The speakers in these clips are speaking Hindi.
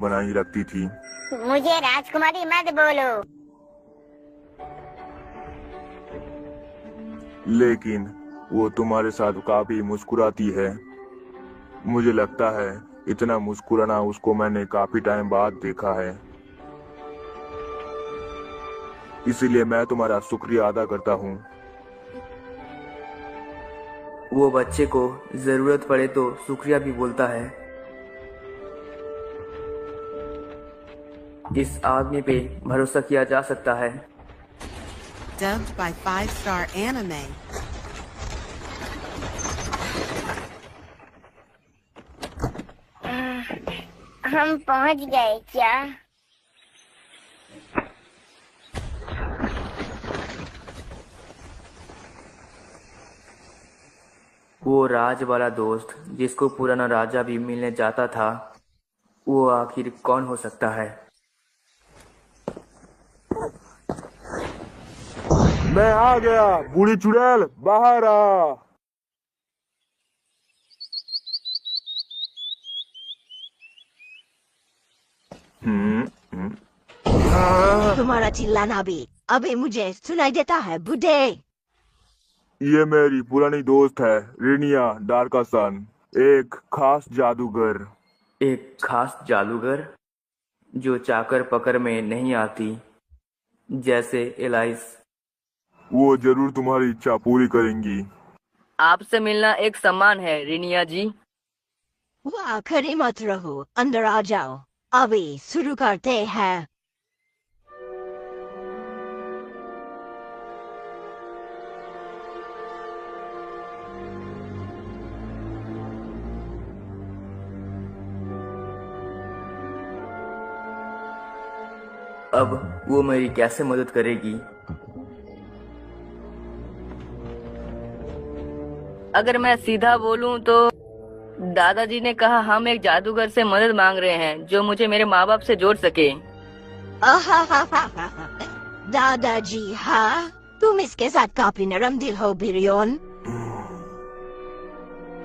बनाई रखती थी। मुझे राजकुमारी मत बोलो। लेकिन वो तुम्हारे साथ काफी मुस्कुराती है। मुझे लगता है इतना मुस्कुराना उसको मैंने काफी टाइम बाद देखा है। इसीलिए मैं तुम्हारा शुक्रिया अदा करता हूँ। वो बच्चे को जरूरत पड़े तो शुक्रिया भी बोलता है। इस आदमी पे भरोसा किया जा सकता है। Dubbed by 5-Star Anime. हम पहुंच गए क्या? वो राज वाला दोस्त जिसको पुराना राजा भी मिलने जाता था, वो आखिर कौन हो सकता है? मैं आ गया, बूढ़ी चुड़ैल बाहर आ। तुम्हारा चिल्लाना भी अभी मुझे सुनाई देता है बूढ़े। ये मेरी पुरानी दोस्त है, रिनिया डार्कासन, एक खास जादूगर। एक खास जादूगर जो चाकर पकड़ में नहीं आती, जैसे एलाइस। वो जरूर तुम्हारी इच्छा पूरी करेंगी। आपसे मिलना एक सम्मान है रिनिया जी। वाह, खड़े मत रहो, अंदर आ जाओ। अभी शुरू करते हैं। अब वो मेरी कैसे मदद करेगी? अगर मैं सीधा बोलूं तो दादाजी ने कहा हम एक जादूगर से मदद मांग रहे हैं जो मुझे मेरे माँ बाप से जोड़ सके। दादाजी, हाँ, तुम इसके साथ काफी नरम दिल हो बिरियोन।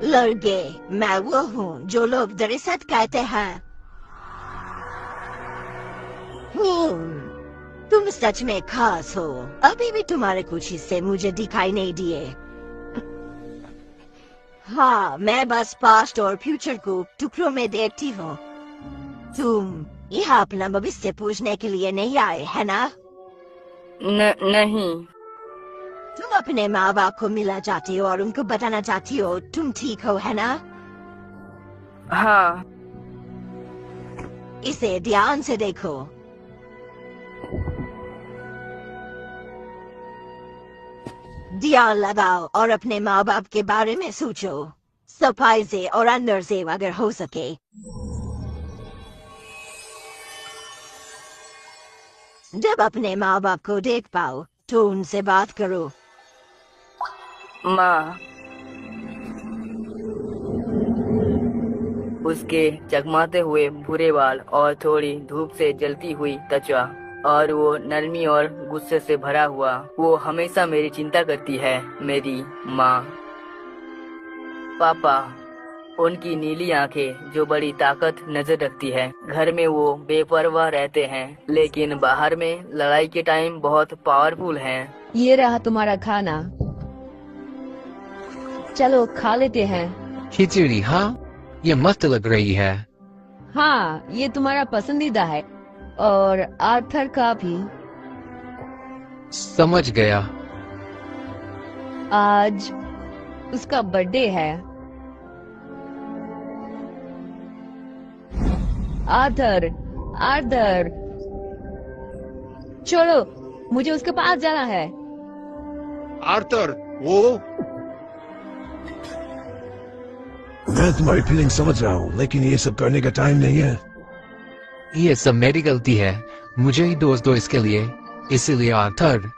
लड़के, मैं वो हूँ जो लोग दरिसत कहते हैं। तुम सच में खास हो। अभी भी तुम्हारे कुछ हिस्से मुझे दिखाई नहीं दिए। हाँ, मैं बस पास्ट और फ्यूचर को टुकड़ों में देखती हूँ। तुम यहाँ अपना भविष्य पूछने के लिए नहीं आए है ना? नहीं। तुम अपने माँ बाप को मिलना चाहती हो और उनको बताना चाहती हो तुम ठीक हो, है ना? हाँ। इसे ध्यान से देखो। ध्यान लगाओ और अपने माँ बाप के बारे में सोचो, सफाई से और अंदर से अगर हो सके। जब अपने माँ बाप को देख पाओ तो उनसे बात करो। माँ। उसके चकमाते हुए भूरे बाल और थोड़ी धूप से जलती हुई त्वचा और वो नरमी और गुस्से से भरा हुआ, वो हमेशा मेरी चिंता करती है, मेरी माँ। पापा, उनकी नीली आंखें जो बड़ी ताकत नजर रखती है। घर में वो बेपरवाह रहते हैं, लेकिन बाहर में लड़ाई के टाइम बहुत पावरफुल हैं। ये रहा तुम्हारा खाना, चलो खा लेते हैं। खिचड़ी, हाँ, ये मस्त लग रही है। हाँ, ये तुम्हारा पसंदीदा है और आर्थर का भी। समझ गया। आज उसका बर्थडे है। आर्थर, आर्थर, चलो, मुझे उसके पास जाना है। आर्थर, वो मैं तुम्हारी फीलिंग समझ रहा हूँ, लेकिन ये सब करने का टाइम नहीं है। ये सब मेरी गलती है, मुझे ही दोस्त दो इसके लिए, इसीलिए आर्थर।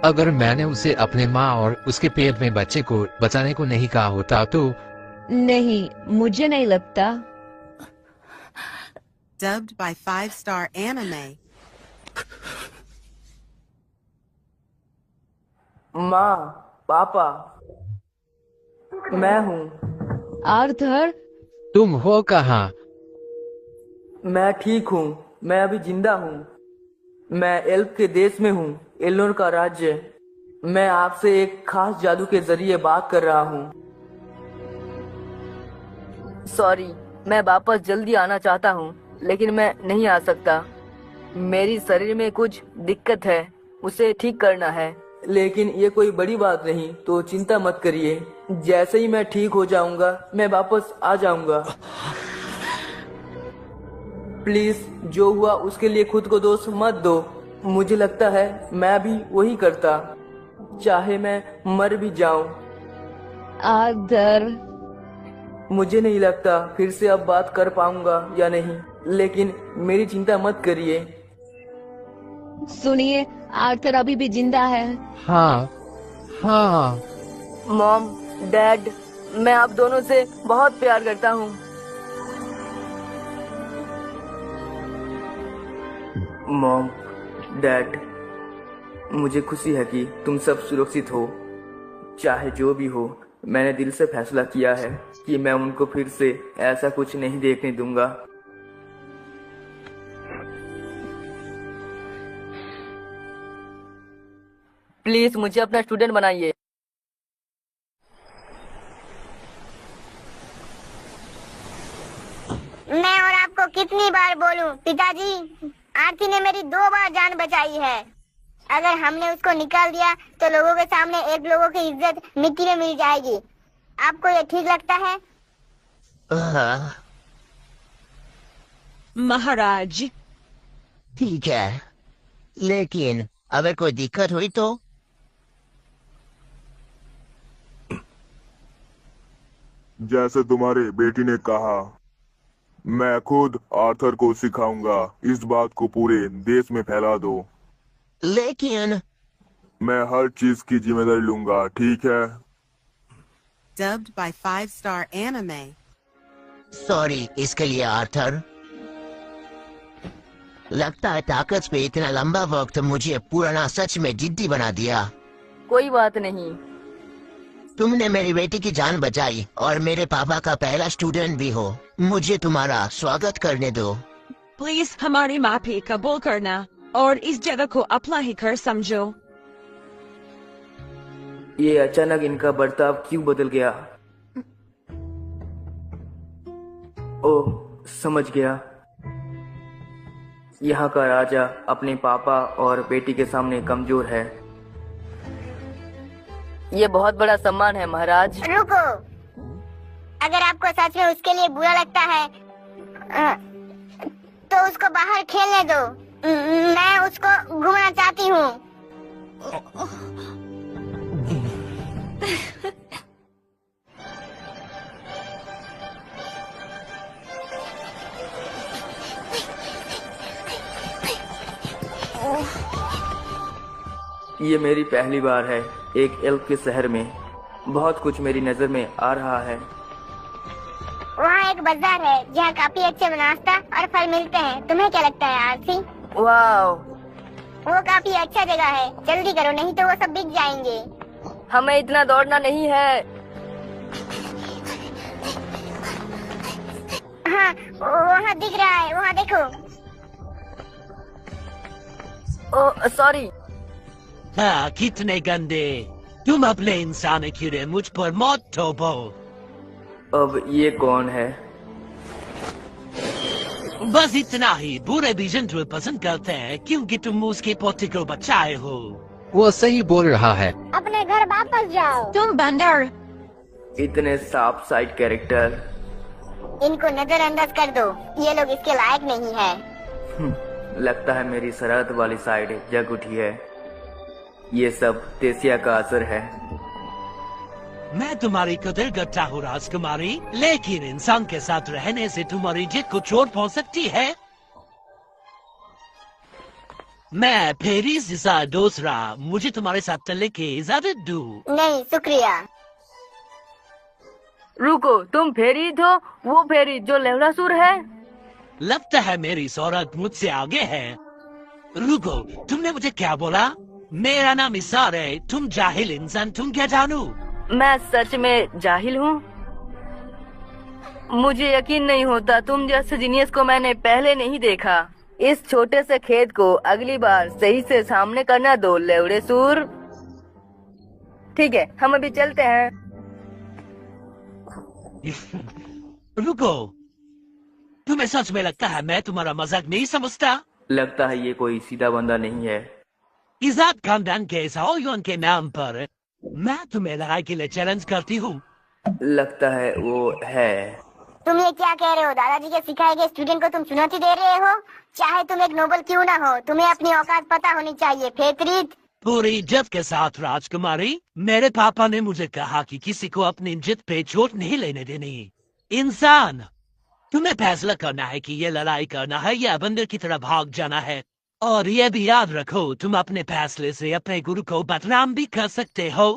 अगर मैंने उसे अपने माँ और उसके पेट में बच्चे को बचाने को नहीं कहा होता तो। नहीं, मुझे नहीं लगता। Dubbed by 5-Star Anime. माँ, पापा, मैं हूँ। आर्थर, तुम हो कहाँ? मैं ठीक हूँ, मैं अभी जिंदा हूँ। मैं एल्फ के देश में हूँ, एल्नोर का राज्य। मैं आपसे एक खास जादू के जरिए बात कर रहा हूँ। सॉरी, मैं वापस जल्दी आना चाहता हूँ, लेकिन मैं नहीं आ सकता। मेरी शरीर में कुछ दिक्कत है, उसे ठीक करना है। लेकिन ये कोई बड़ी बात नहीं, तो चिंता मत करिए। जैसे ही मैं ठीक हो जाऊंगा, मैं वापस आ जाऊंगा। प्लीज, जो हुआ उसके लिए खुद को दोष मत दो। मुझे लगता है मैं भी वही करता, चाहे मैं मर भी जाऊं। आर्थर, मुझे नहीं लगता फिर से अब बात कर पाऊंगा या नहीं, लेकिन मेरी चिंता मत करिए। सुनिए, आर्थर अभी भी जिंदा है। हाँ हाँ। मॉम, डैड, मैं आप दोनों से बहुत प्यार करता हूँ। मॉम, डैड, मुझे खुशी है कि तुम सब सुरक्षित हो। चाहे जो भी हो, मैंने दिल से फैसला किया है कि मैं उनको फिर से ऐसा कुछ नहीं देखने दूंगा। प्लीज मुझे अपना स्टूडेंट बनाइए। मैं और आपको कितनी बार बोलूं, पिताजी, आरती ने मेरी 2 बार जान बचाई है। अगर हमने उसको निकाल दिया तो लोगों के सामने एक लोगों की इज्जत मिट्टी में मिल जाएगी। आपको ये ठीक लगता है? महाराज, ठीक है, लेकिन अगर कोई दिक्कत हुई तो? जैसे तुम्हारे बेटी ने कहा, मैं खुद आर्थर को सिखाऊंगा। इस बात को पूरे देश में फैला दो। लेकिन मैं हर चीज की जिम्मेदारी लूंगा, ठीक है? Dubbed by 5-Star Anime. Sorry इसके लिए आर्थर। लगता है ताकत पे इतना लंबा वक्त मुझे पुराना सच में जिद्दी बना दिया। कोई बात नहीं। तुमने मेरी बेटी की जान बचाई और मेरे पापा का पहला स्टूडेंट भी हो। मुझे तुम्हारा स्वागत करने दो। प्लीज हमारी माफी कबूल करना और इस जगह को अपना ही घर समझो। ये अचानक इनका बर्ताव क्यों बदल गया? ओह, समझ गया। यहाँ का राजा अपने पापा और बेटी के सामने कमजोर है। ये बहुत बड़ा सम्मान है महाराज। रुको, अगर आपको सच में उसके लिए बुरा लगता है तो उसको बाहर खेलने दो। मैं उसको घूमना चाहती हूँ। ये मेरी पहली बार है एक एल्फ के शहर में। बहुत कुछ मेरी नजर में आ रहा है। वहाँ एक बाजार है जहाँ काफी अच्छे नाश्ता और फल मिलते हैं। तुम्हें क्या लगता है आरती? वाह, वो काफी अच्छा जगह है। जल्दी करो, नहीं तो वो सब बिक जाएंगे। हमें इतना दौड़ना नहीं है। हाँ, वहाँ दिख रहा है, वहाँ देखो। Oh sorry. हाँ, कितने गंदे। तुम अपने इंसान कीड़े मुझ पर मत थोपो। अब ये कौन है? बस इतना ही। बुरे भी जंतु पसंद करते हैं क्योंकि तुम उसके पोते को बचाए हो। वो सही बोल रहा है। अपने घर वापस जाओ। तुम बंदर। इतने साफ साइड कैरेक्टर। इनको नजरअंदाज कर दो, ये लोग इसके लायक नहीं है। लगता है मेरी शरारत वाली साइड जग उठी है। ये सब तेसिया का असर है। मैं तुम्हारी कदर करता हूँ राजकुमारी, लेकिन इंसान के साथ रहने से तुम्हारी जिद को चोट पहुंच सकती है। मैं फेरी जैसा दूसरा, मुझे तुम्हारे साथ चलने की इजाजत दूँ? नहीं शुक्रिया। रुको, तुम फेरी हो? वो फेरी जो लहरासुर है? लगता है मेरी शोहरत मुझसे आगे है। रुको, तुमने मुझे क्या बोला? मेरा नाम इसार है। तुम जाहिल इंसान, तुम क्या जानू? मैं सच में जाहिल हूँ? मुझे यकीन नहीं होता, तुम जैसे जीनियस को मैंने पहले नहीं देखा। इस छोटे से खेत को अगली बार सही से सामने करना दो लेवड़ेसूर। ठीक है, हम अभी चलते हैं। रुको, तुम्हें सच में लगता है मैं तुम्हारा मजाक नहीं समझता? लगता है ये कोई सीधा बंदा नहीं है। इजाद खानदान के साओयोन के नाम पर मैं तुम्हें लड़ाई के लिए चैलेंज करती हूँ। लगता है वो है। तुम ये क्या कह रहे हो? दादाजी के सिखाए गए स्टूडेंट को तुम चुनौती दे रहे हो? चाहे तुम एक नोबल क्यों ना हो, तुम्हें अपनी औकात पता होनी चाहिए फेतरीत। पूरी इज्जत के साथ राजकुमारी, मेरे पापा ने मुझे कहा कि किसी को अपनी इज्जत पे चोट नहीं लेने देनी। इंसान, तुम्हें फैसला करना है कि ये लड़ाई करना है या बंदर की तरह भाग जाना है। और ये भी याद रखो, तुम अपने फैसले से अपने गुरु को बदनाम भी कर सकते हो।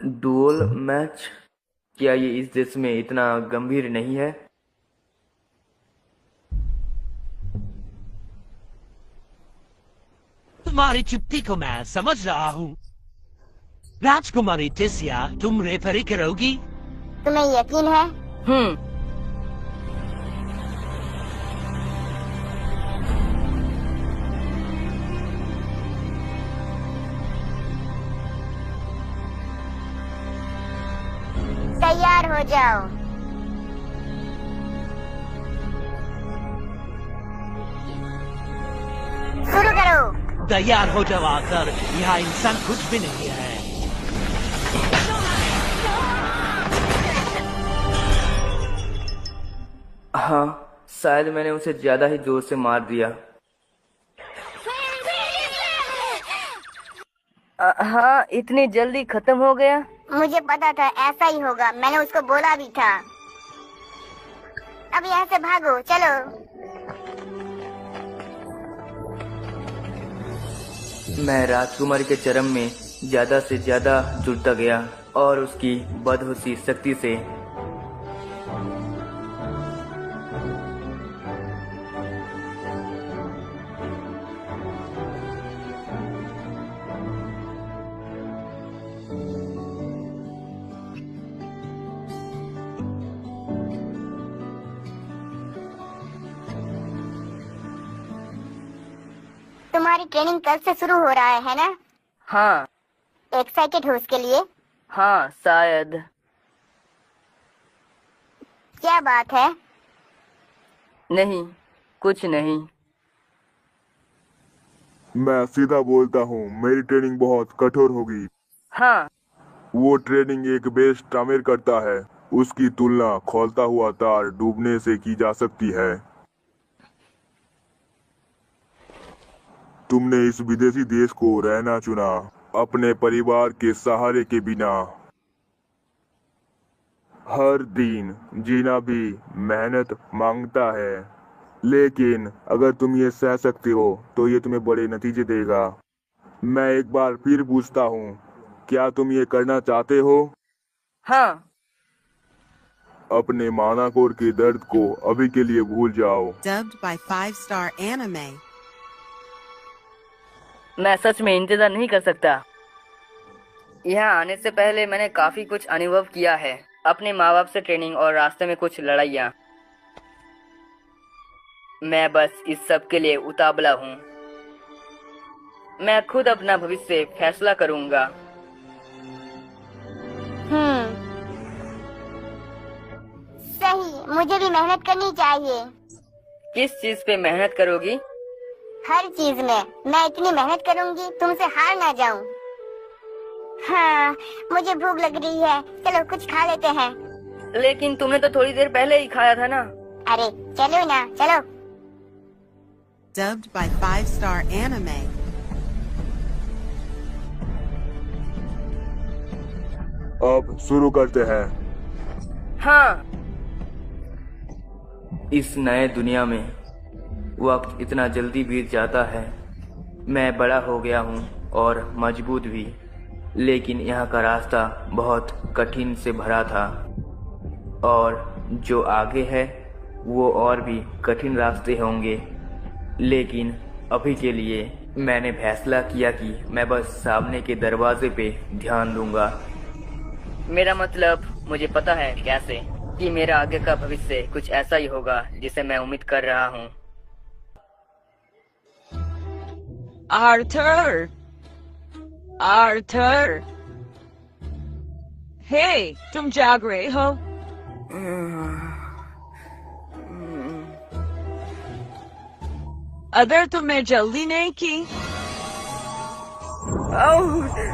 Dual match? क्या ये इस देश में इतना गंभीर नहीं है? तुम्हारी चुप्पी को मैं समझ रहा हूँ। राजकुमारी टेसिया, तुम रेफरी करोगी? तुम्हें यकीन है? तैयार हो जाओ। शुरू करो। तैयार हो जाओ आकर, यहाँ इंसान कुछ भी नहीं है। हाँ, शायद मैंने उसे ज्यादा ही जोर से मार दिया। हाँ, इतनी जल्दी खत्म हो गया? मुझे पता था ऐसा ही होगा, मैंने उसको बोला भी था। अब यहाँ से भागो, चलो। मैं राजकुमारी के चरम में ज्यादा से ज्यादा जुड़ता गया और उसकी बदहोशी शक्ति से तुम्हारी ट्रेनिंग कल से शुरू हो रहा है ना? हाँ। एक्साइटेड हो उसके लिए? हाँ, शायद। क्या बात है? नहीं, कुछ नहीं। मैं सीधा बोलता हूँ, मेरी ट्रेनिंग बहुत कठोर होगी। हाँ। वो ट्रेनिंग एक बेस तामीर करता है, उसकी तुलना खोलता हुआ तार डूबने से की जा सकती है। तुमने इस विदेशी देश को रहना चुना, अपने परिवार के सहारे के बिना। हर दिन जीना भी मेहनत मांगता है, लेकिन अगर तुम ये सह सकते हो तो ये तुम्हें बड़े नतीजे देगा। मैं एक बार फिर पूछता हूँ, क्या तुम ये करना चाहते हो? हाँ। अपने मानाकोर के दर्द को अभी के लिए भूल जाओ। Dubbed by 5-star anime. मैं सच में इंतजार नहीं कर सकता। यहाँ आने से पहले मैंने काफी कुछ अनुभव किया है, अपने माँ बाप से ट्रेनिंग और रास्ते में कुछ लड़ाइयाँ। मैं बस इस सब के लिए उतावला हूँ। मैं खुद अपना भविष्य फैसला करूँगा। सही, मुझे भी मेहनत करनी चाहिए। किस चीज पे मेहनत करोगी? हर चीज में मैं इतनी मेहनत करूंगी तुमसे हार ना जाऊं। हाँ, मुझे भूख लग रही है, चलो कुछ खा लेते हैं। लेकिन तुमने तो थोड़ी देर पहले ही खाया था ना। अरे चलो ना, चलो। Dubbed by 5-star anime. अब शुरू करते हैं। हाँ। इस नए दुनिया में वक्त इतना जल्दी बीत जाता है। मैं बड़ा हो गया हूँ और मजबूत भी, लेकिन यहाँ का रास्ता बहुत कठिन से भरा था और जो आगे है वो और भी कठिन रास्ते होंगे। लेकिन अभी के लिए मैंने फैसला किया कि मैं बस सामने के दरवाजे पे ध्यान दूंगा। मेरा मतलब मुझे पता है कैसे कि मेरा आगे का भविष्य कुछ ऐसा ही होगा जिसे मैं उम्मीद कर रहा हूँ। आर्थर, आर्थर, हे, तुम जाग रहे हो? अगर तुमने जल्दी नहीं की।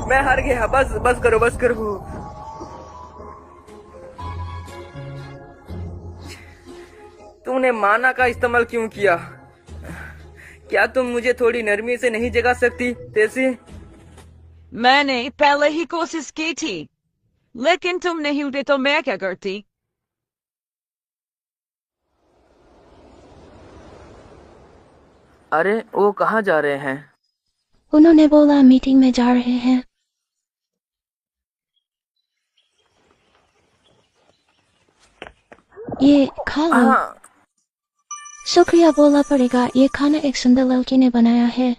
मैं हार गया। बस करो, बस करो। तूने माना का इस्तेमाल क्यों किया? क्या तुम मुझे थोड़ी नरमी से नहीं जगा सकती तेसी? मैंने पहले ही कोशिश की थी, लेकिन तुम नहीं उठे तो मैं क्या करती? अरे वो कहाँ जा रहे हैं? उन्होंने बोला मीटिंग में जा रहे हैं। ये खा लो। शुक्रिया बोला पड़ेगा, ये खाना एक सुंदर लड़की ने बनाया है।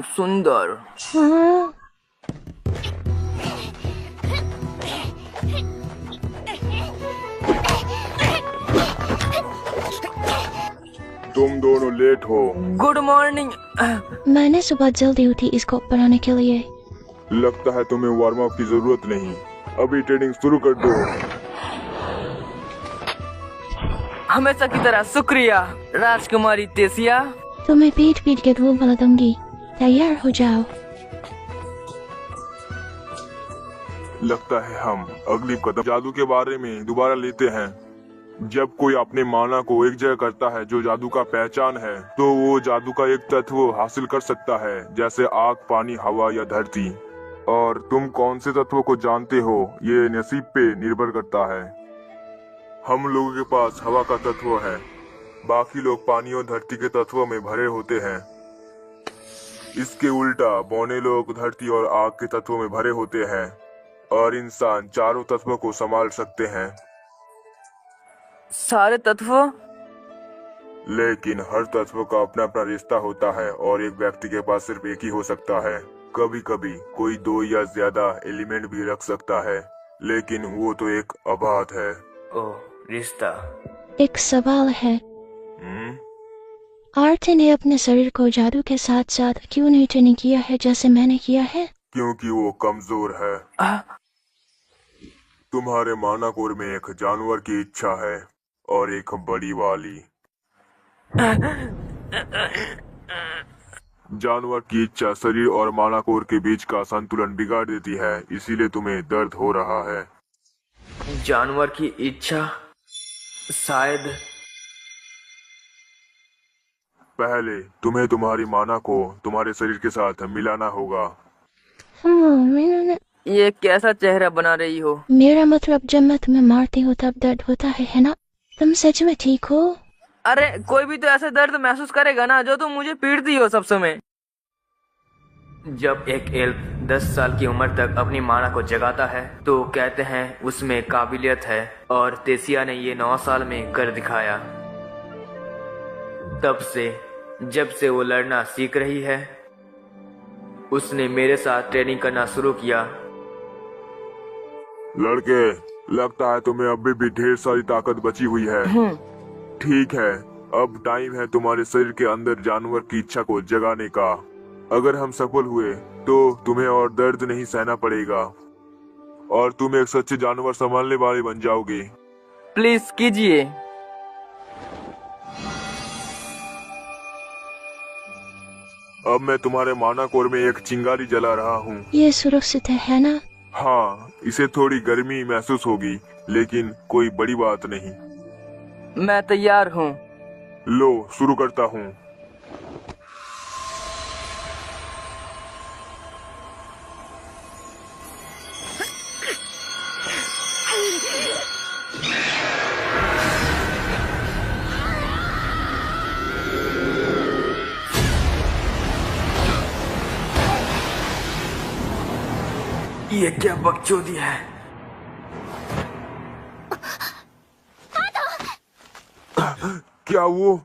सुंदर। हाँ। तुम दोनों लेट हो। Good morning. मैंने सुबह जल्दी उठी इसको पढ़ाने के लिए। लगता है तुम्हें वार्म अप की जरूरत नहीं, अभी ट्रेनिंग शुरू कर दो। हमेशा की तरह शुक्रिया राजकुमारी तेसिया। तुम्हें पीट पीट के धूल बना दूंगी, तैयार हो जाओ। लगता है हम अगली कदम जादू के बारे में दोबारा लेते हैं। जब कोई अपने माना को एक जगह करता है जो जादू का पहचान है, तो वो जादू का एक तत्व हासिल कर सकता है, जैसे आग, पानी, हवा या धरती। और तुम कौन से तत्वों को जानते हो ये नसीब पे निर्भर करता है। हम लोगों के पास हवा का तत्व है, बाकी लोग पानी और धरती के तत्वों में भरे होते हैं। इसके उल्टा बौने लोग धरती और आग के तत्वों में भरे होते हैं और इंसान चारों तत्वों को संभाल सकते हैं। सारे तत्व? लेकिन हर तत्व का अपना अपना रिश्ता होता है और एक व्यक्ति के पास सिर्फ एक ही हो सकता है। कभी कभी कोई 2 या ज्यादा एलिमेंट भी रख सकता है, लेकिन वो तो एक अबाध है। ओह, रिश्ता। एक सवाल है। आर्ट ने अपने शरीर को जादू के साथ साथ क्यों नहीं ट्रेनिंग किया है जैसे मैंने किया है? क्योंकि वो कमजोर है। तुम्हारे मानाकोर में एक जानवर की इच्छा है और एक बड़ी वाली। जानवर की इच्छा शरीर और मानाकोर के बीच का संतुलन बिगाड़ देती है, इसीलिए तुम्हें दर्द हो रहा है। जानवर की इच्छा? शायद पहले तुम्हें तुम्हारी माना को तुम्हारे शरीर के साथ मिलाना होगा। ये कैसा चेहरा बना रही हो? मेरा मतलब जब मैं तुम्हें मारती हूँ तब दर्द होता है ना? तुम सच में ठीक हो? अरे कोई भी तो ऐसा दर्द महसूस करेगा ना जो तुम मुझे पीटती हो सब समय। जब एक एल्फ 10 साल की उम्र तक अपनी माना को जगाता है तो कहते हैं उसमें काबिलियत है, और तेसिया ने ये 9 साल में कर दिखाया। तब से जब से वो लड़ना सीख रही है, उसने मेरे साथ ट्रेनिंग करना शुरू किया। लड़के, लगता है तुम्हें अभी भी ढेर सारी ताकत बची हुई है। ठीक है, अब टाइम है तुम्हारे शरीर के अंदर जानवर की इच्छा को जगाने का। अगर हम सफल हुए तो तुम्हें और दर्द नहीं सहना पड़ेगा और तुम एक सच्चे जानवर संभालने वाले बन जाओगे। प्लीज कीजिए। अब मैं तुम्हारे माना कोर में एक चिंगारी जला रहा हूँ। ये सुरक्षित है ना? हाँ, इसे थोड़ी गर्मी महसूस होगी, लेकिन कोई बड़ी बात नहीं। मैं तैयार हूँ। लो, शुरू करता हूँ। ये क्या बकचोदी है। क्या वो?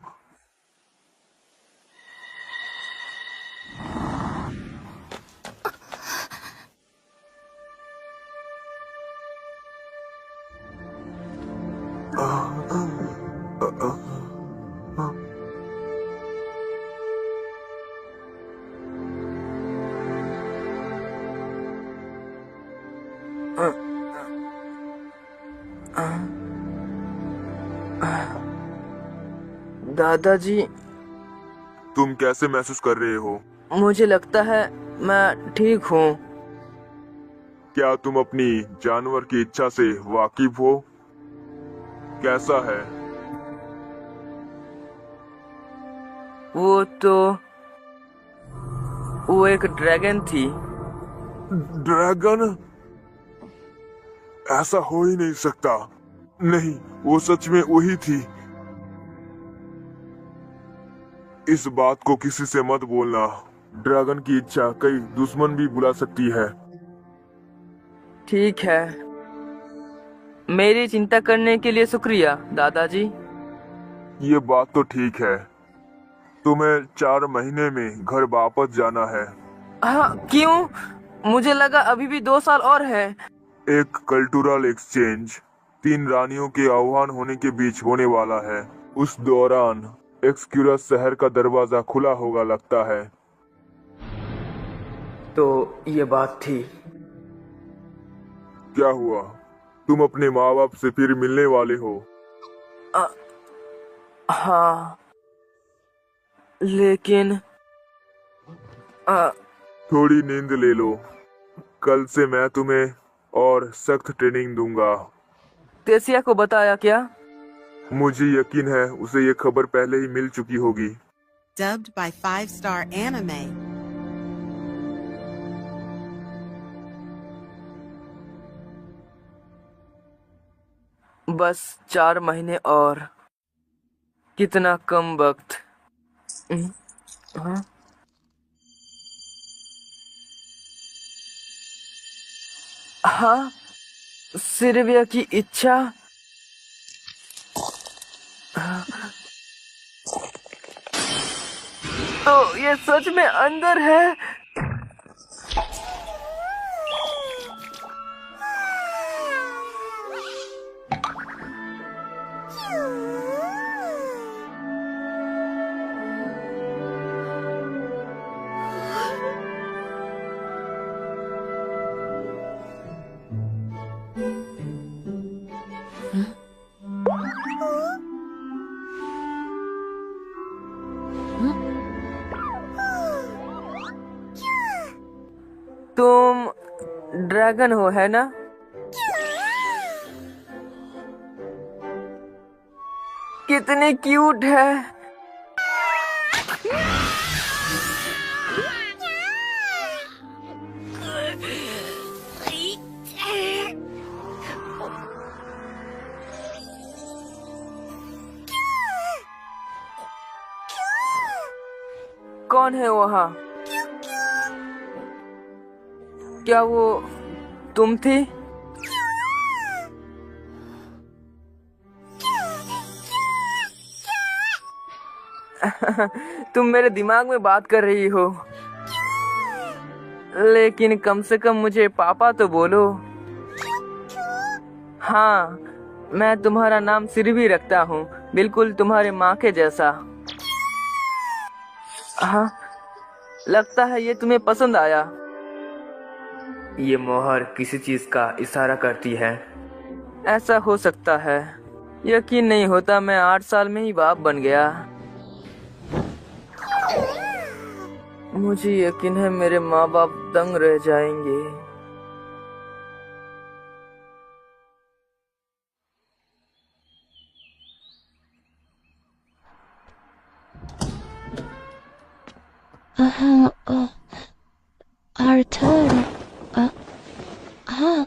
दादाजी, तुम कैसे महसूस कर रहे हो? मुझे लगता है मैं ठीक हूँ। क्या तुम अपनी जानवर की इच्छा से वाकिफ हो? कैसा है? वो एक ड्रैगन थी। ड्रैगन? ऐसा हो ही नहीं सकता। नहीं, वो सच में वही थी। इस बात को किसी से मत बोलना। ड्रैगन की इच्छा कई दुश्मन भी बुला सकती है। ठीक है, मेरी चिंता करने के लिए शुक्रिया दादाजी। ये बात तो ठीक है। तुम्हें 4 महीने में घर वापस जाना है। हाँ, क्यों? मुझे लगा अभी भी 2 साल और है। एक कल्चरल एक्सचेंज 3 रानियों के आह्वान होने के बीच होने वाला है। उस दौरान एक्सक्यूरस शहर का दरवाजा खुला होगा लगता है। तो ये बात थी। क्या हुआ? तुम अपने माँ बाप से फिर मिलने वाले हो? हाँ, लेकिन थोड़ी नींद ले लो। कल से मैं तुम्हें और सख्त ट्रेनिंग दूंगा। तेसिया को बताया क्या? मुझे यकीन है उसे ये खबर पहले ही मिल चुकी होगी। Dubbed by 5-Star Anime. बस 4 महीने और। कितना कम वक्त। हाँ? हाँ, सिल्विया की इच्छा। तो ये सच में अंदर है? तुम ड्रैगन हो, है ना? कितनी क्यूट है। कौन है वहाँ? क्या वो तुम थी? तुम मेरे दिमाग में बात कर रही हो। लेकिन कम से कम मुझे पापा तो बोलो। हाँ, मैं तुम्हारा नाम सिरवी रखता हूँ, बिल्कुल तुम्हारे माँ के जैसा। हाँ, लगता है ये तुम्हें पसंद आया। ये मोहर किसी चीज का इशारा करती है। ऐसा हो सकता है। यकीन नहीं होता मैं 8 साल में ही बाप बन गया। मुझे यकीन है मेरे माँ बाप दंग रह जाएंगे। आर्थर, हाँ।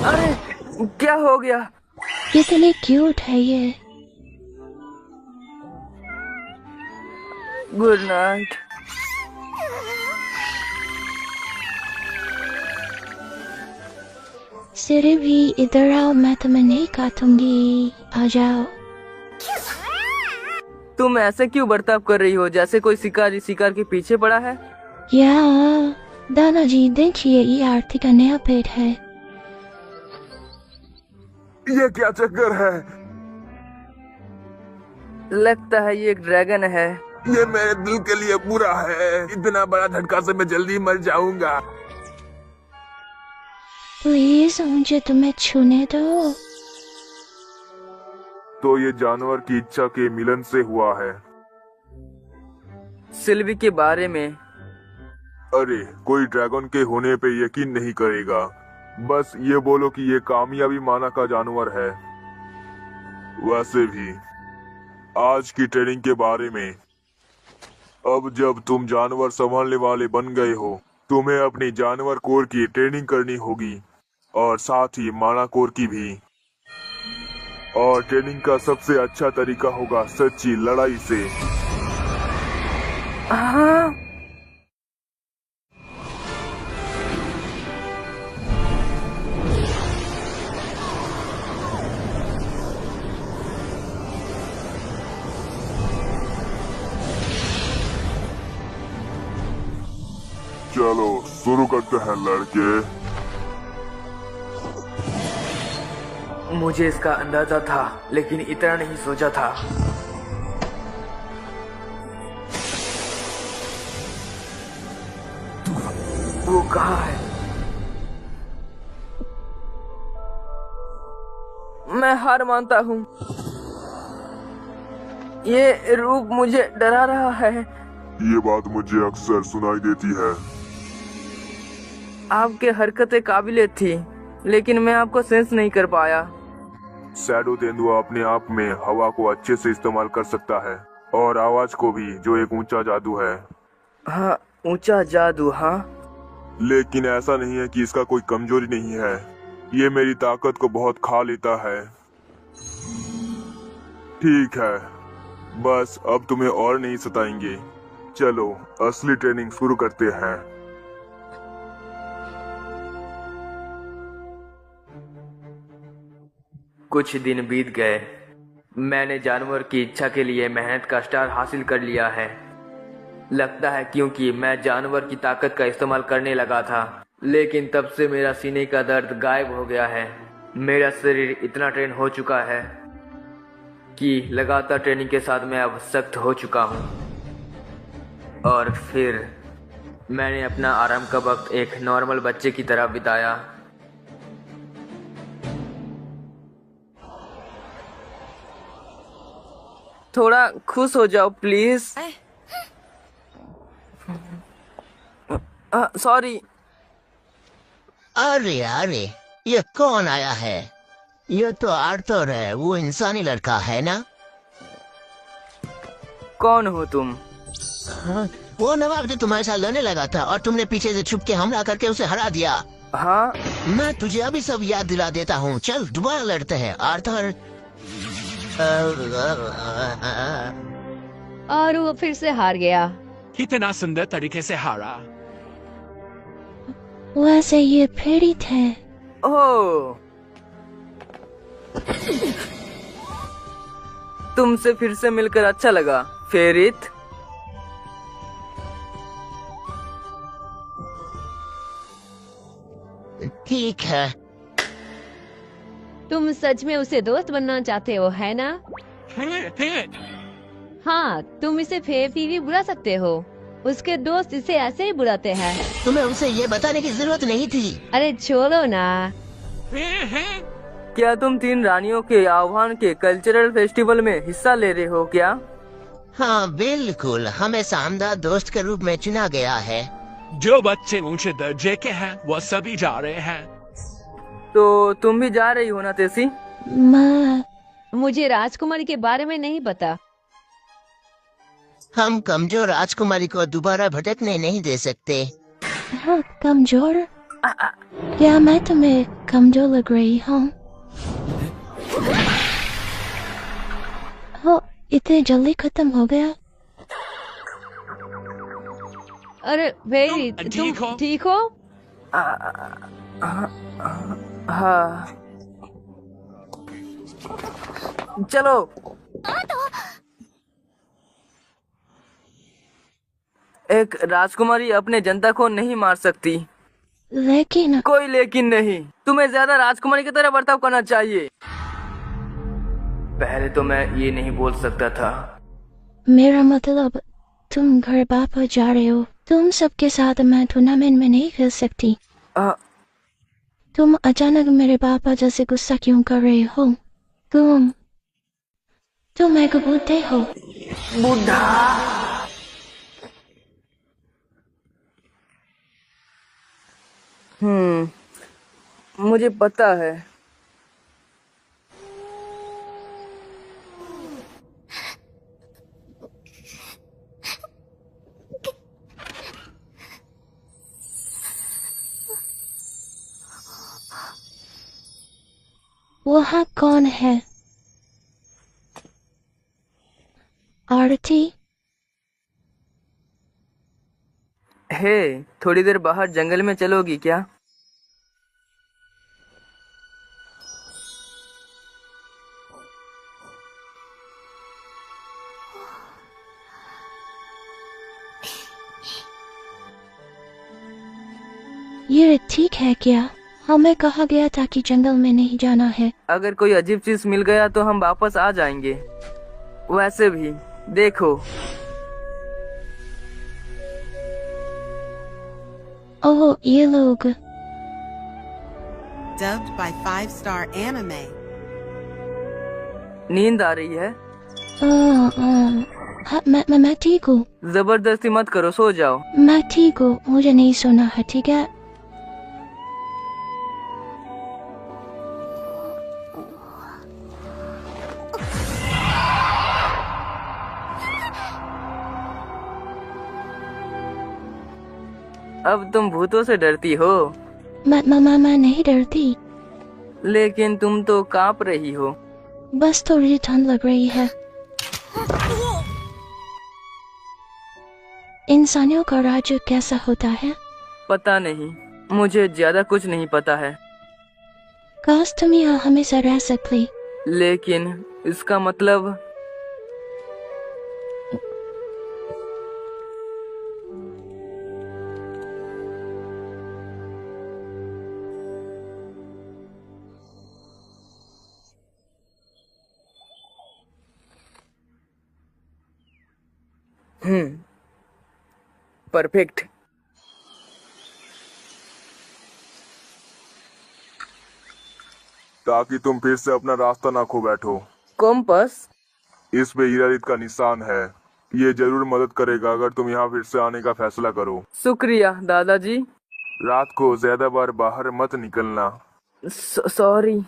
अरे क्या हो गया? कितनी क्यूट है ये। Good night. सिरे भी इधर आओ, मैं तुम्हें नहीं काटूंगी, आ जाओ। तुम ऐसे क्यों बर्ताव कर रही हो जैसे कोई शिकारी शिकार के पीछे पड़ा है? या दादाजी देखिए, ये आरती का नया पेट है। ये क्या चक्कर है? लगता है ये एक ड्रैगन है। ये मेरे दिल के लिए बुरा है। इतना बड़ा झटका से मैं जल्दी मर जाऊंगा। प्लीज मुझे तुम्हें छूने दो। तो ये जानवर की इच्छा के मिलन से हुआ है। सिल्वी के बारे में? अरे कोई ड्रैगन के होने पे यकीन नहीं करेगा। बस ये बोलो कि ये कामयाबी माना का जानवर है। वैसे भी आज की ट्रेनिंग के बारे में, अब जब तुम जानवर संभालने वाले बन गए हो, तुम्हें अपनी जानवर कोर की ट्रेनिंग करनी होगी और साथ ही माना कोर की भी। और ट्रेनिंग का सबसे अच्छा तरीका होगा सच्ची लड़ाई से। हाँ। चलो शुरू करते हैं लड़के। मुझे इसका अंदाजा था, लेकिन इतना नहीं सोचा था। वो कहाँ है? मैं हार मानता हूँ। ये रूप मुझे डरा रहा है। ये बात मुझे अक्सर सुनाई देती है। आपकी हरकतें काबिले थी, लेकिन मैं आपको सेंस नहीं कर पाया। शैडो तेंदुआ अपने आप में हवा को अच्छे से इस्तेमाल कर सकता है और आवाज को भी, जो एक ऊंचा जादू है। हाँ, ऊंचा जादू। हाँ, लेकिन ऐसा नहीं है कि इसका कोई कमजोरी नहीं है। ये मेरी ताकत को बहुत खा लेता है। ठीक है, बस अब तुम्हें और नहीं सताएंगे। चलो असली ट्रेनिंग शुरू करते हैं। कुछ दिन बीत गए। मैंने जानवर की इच्छा के लिए मेहनत का स्टार हासिल कर लिया है। लगता है क्योंकि मैं जानवर की ताकत का इस्तेमाल करने लगा था, लेकिन तब से मेरा सीने का दर्द गायब हो गया है। मेरा शरीर इतना ट्रेन हो चुका है कि लगातार ट्रेनिंग के साथ मैं अब सख्त हो चुका हूँ। और फिर मैंने अपना आराम का वक्त एक नॉर्मल बच्चे की तरह बिताया। थोड़ा खुश हो जाओ प्लीज। सॉरी। अरे अरे, ये कौन आया है? ये तो आर्थर है, वो इंसानी लड़का है ना? कौन हो तुम? हाँ, वो नवाब जो तुम्हारे साथ लड़ने लगा था और तुमने पीछे से छुप के हमला करके उसे हरा दिया। हाँ, मैं तुझे अभी सब याद दिला देता हूँ। चल दोबारा लड़ते हैं आर्थर। और वो फिर से हार गया। कितना सुंदर तरीके से हारा। वैसे ये प्रेरित है। ओह, तुमसे फिर से मिलकर अच्छा लगा फेरित। ठीक है। तुम सच में उसे दोस्त बनना चाहते हो, है ना? हाँ, तुम इसे फेफी भी बुला सकते हो। उसके दोस्त इसे ऐसे ही बुलाते हैं। तुम्हें उसे ये बताने की जरूरत नहीं थी। अरे छोड़ो ना। क्या तुम 3 रानियों के आह्वान के कल्चरल फेस्टिवल में हिस्सा ले रहे हो क्या? हाँ बिल्कुल, हमें शानदार दोस्त के रूप में चुना गया है। जो बच्चे ऊंचे दर्जे के हैं वो सभी जा रहे हैं। तो तुम भी जा रही हो ना तेसी? मुझे राजकुमारी के बारे में नहीं पता। हम कमजोर राजकुमारी को दोबारा भटकने नहीं दे सकते। हाँ, कमजोर? क्या मैं तुम्हें कमजोर लग रही हूँ? हो, इतने जल्दी खत्म हो गया? अरे वेरी, तुम ठीक हो? हाँ, चलो। एक राजकुमारी अपने जनता को नहीं मार सकती। लेकिन कोई लेकिन नहीं। तुम्हें ज्यादा राजकुमारी की तरह बर्ताव करना चाहिए। पहले तो मैं ये नहीं बोल सकता था। मेरा मतलब तुम घर वापस जा रहे हो। तुम सबके साथ मैं टूर्नामेंट में नहीं खेल सकती। तुम अचानक मेरे पापा जैसे गुस्सा क्यों कर रहे हो? तुम एक बुढ़े हो। बुढ़ा? मुझे पता है। वहाँ कौन है? आरती? हे, थोड़ी देर बाहर जंगल में चलोगी क्या? ये ठीक है क्या? हमें कहा गया था कि जंगल में नहीं जाना है। अगर कोई अजीब चीज मिल गया तो हम वापस आ जाएंगे। वैसे भी देखो। ओह, ये लोग। Dubbed by 5-star anime. नींद आ रही है? मैं ठीक हूँ। जबरदस्ती मत करो, सो जाओ। मैं ठीक हूँ, मुझे नहीं सोना है, ठीक है? अब तुम भूतों से डरती हो? मैं नहीं डरती। लेकिन तुम तो कांप रही हो। बस थोड़ी ठंड लग रही है। इंसानियों का राज्य कैसा होता है? पता नहीं, मुझे ज्यादा कुछ नहीं पता है। काश तुम यहाँ हमेशा रह सकती। लेकिन इसका मतलब परफेक्ट। ताकि तुम फिर से अपना रास्ता ना खो बैठो। कॉम्पस? इस पे हीरारीत का निशान है। ये जरूर मदद करेगा अगर तुम यहाँ फिर से आने का फैसला करो। शुक्रिया दादाजी। रात को ज्यादा बार बाहर मत निकलना। सॉरी।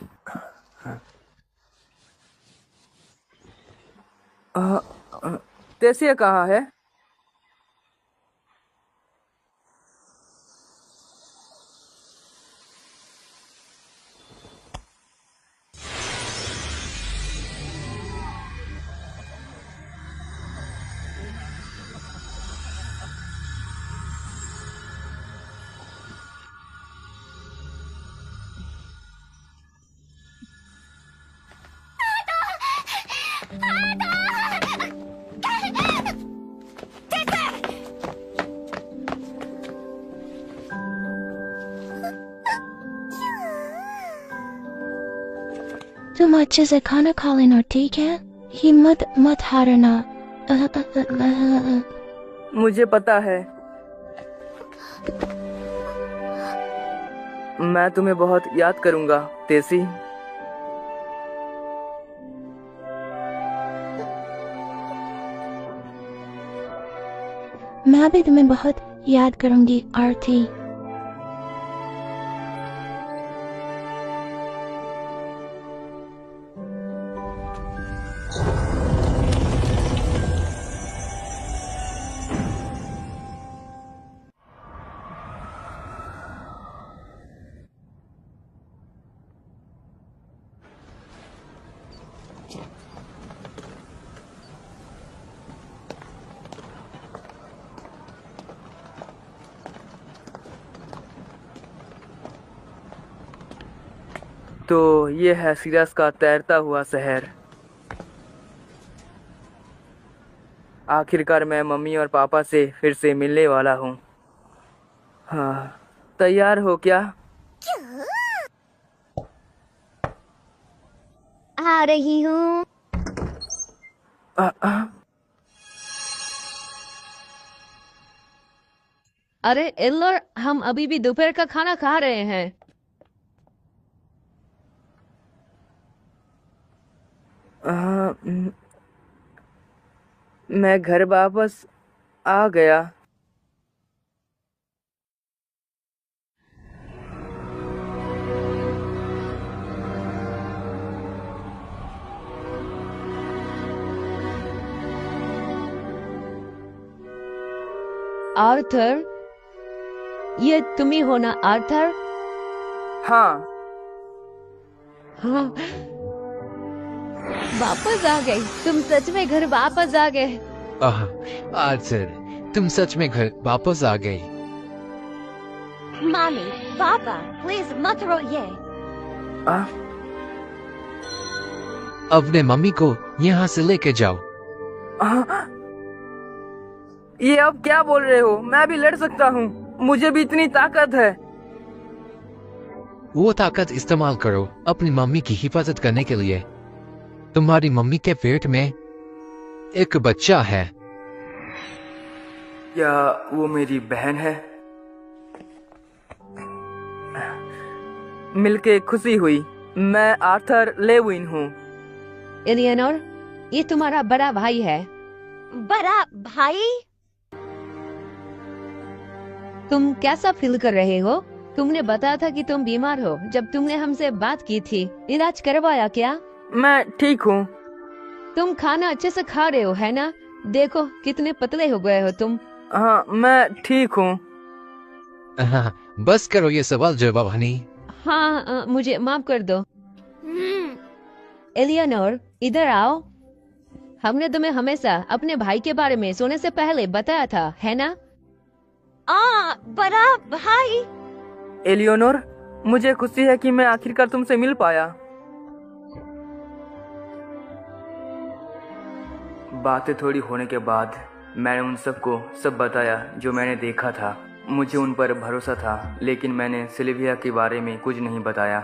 तेसिया कहाँ है? तुम अच्छे से खाना खा लेना, ठीक है? हिम्मत मत हारना। मुझे पता है। मैं तुम्हें बहुत याद करूंगा, तेसी। मैं भी तुम्हें बहुत याद करूंगी, आरती। तो ये है सिरस का तैरता हुआ शहर। आखिरकार मैं मम्मी और पापा से फिर से मिलने वाला हूँ। हाँ, तैयार हो क्या? आ रही हूँ। अरे एल्लोर, हम अभी भी दोपहर का खाना खा रहे हैं। मैं घर वापस आ गया। आर्थर, ये तुम ही हो ना आर्थर? हाँ। हाँ, वापस आ गई। तुम सच में घर वापस आ गए। आर्थर, तुम सच में घर वापस आ गई। मम्मी, पापा, प्लीज मत रोइए। अपने मम्मी को यहाँ से लेके जाओ। ये अब क्या बोल रहे हो? मैं भी लड़ सकता हूँ, मुझे भी इतनी ताकत है। वो ताकत इस्तेमाल करो अपनी मम्मी की हिफाजत करने के लिए। तुम्हारी मम्मी के पेट में एक बच्चा है। क्या वो मेरी बहन है? मिलके खुशी हुई। मैं आर्थर लेविन हूँ। एलियनोर, ये तुम्हारा बड़ा भाई है। बड़ा भाई? तुम कैसा फील कर रहे हो? तुमने बताया था कि तुम बीमार हो जब तुमने हमसे बात की थी। इलाज करवाया क्या? मैं ठीक हूँ। तुम खाना अच्छे से खा रहे हो, है ना? देखो कितने पतले हो गए हो तुम। हाँ, मैं ठीक हूँ। हाँ, बस करो ये सवाल जवाब हनी। हाँ, मुझे माफ कर दो। एलियनोर, इधर आओ। हमने तुम्हें हमेशा अपने भाई के बारे में सोने से पहले बताया था, है ना? बड़ा भाई। एलियोनोर, मुझे खुशी है कि मैं आखिरकार तुमसे मिल पाया। बातें थोड़ी होने के बाद मैंने उन सबको सब बताया जो मैंने देखा था। मुझे उन पर भरोसा था, लेकिन मैंने सिल्विया के बारे में कुछ नहीं बताया।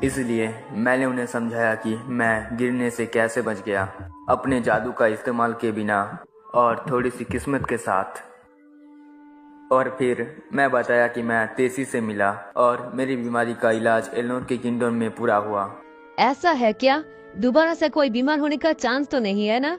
इसलिए मैंने उन्हें समझाया कि मैं गिरने से कैसे बच गया, अपने जादू का इस्तेमाल के बिना और थोड़ी सी किस्मत के साथ। और फिर मैं बताया कि मैं तेजी से मिला और मेरी बीमारी का इलाज एल्नोर के किंगडम में पूरा हुआ। ऐसा है क्या? दोबारा से कोई बीमार होने का चांस तो नहीं है ना?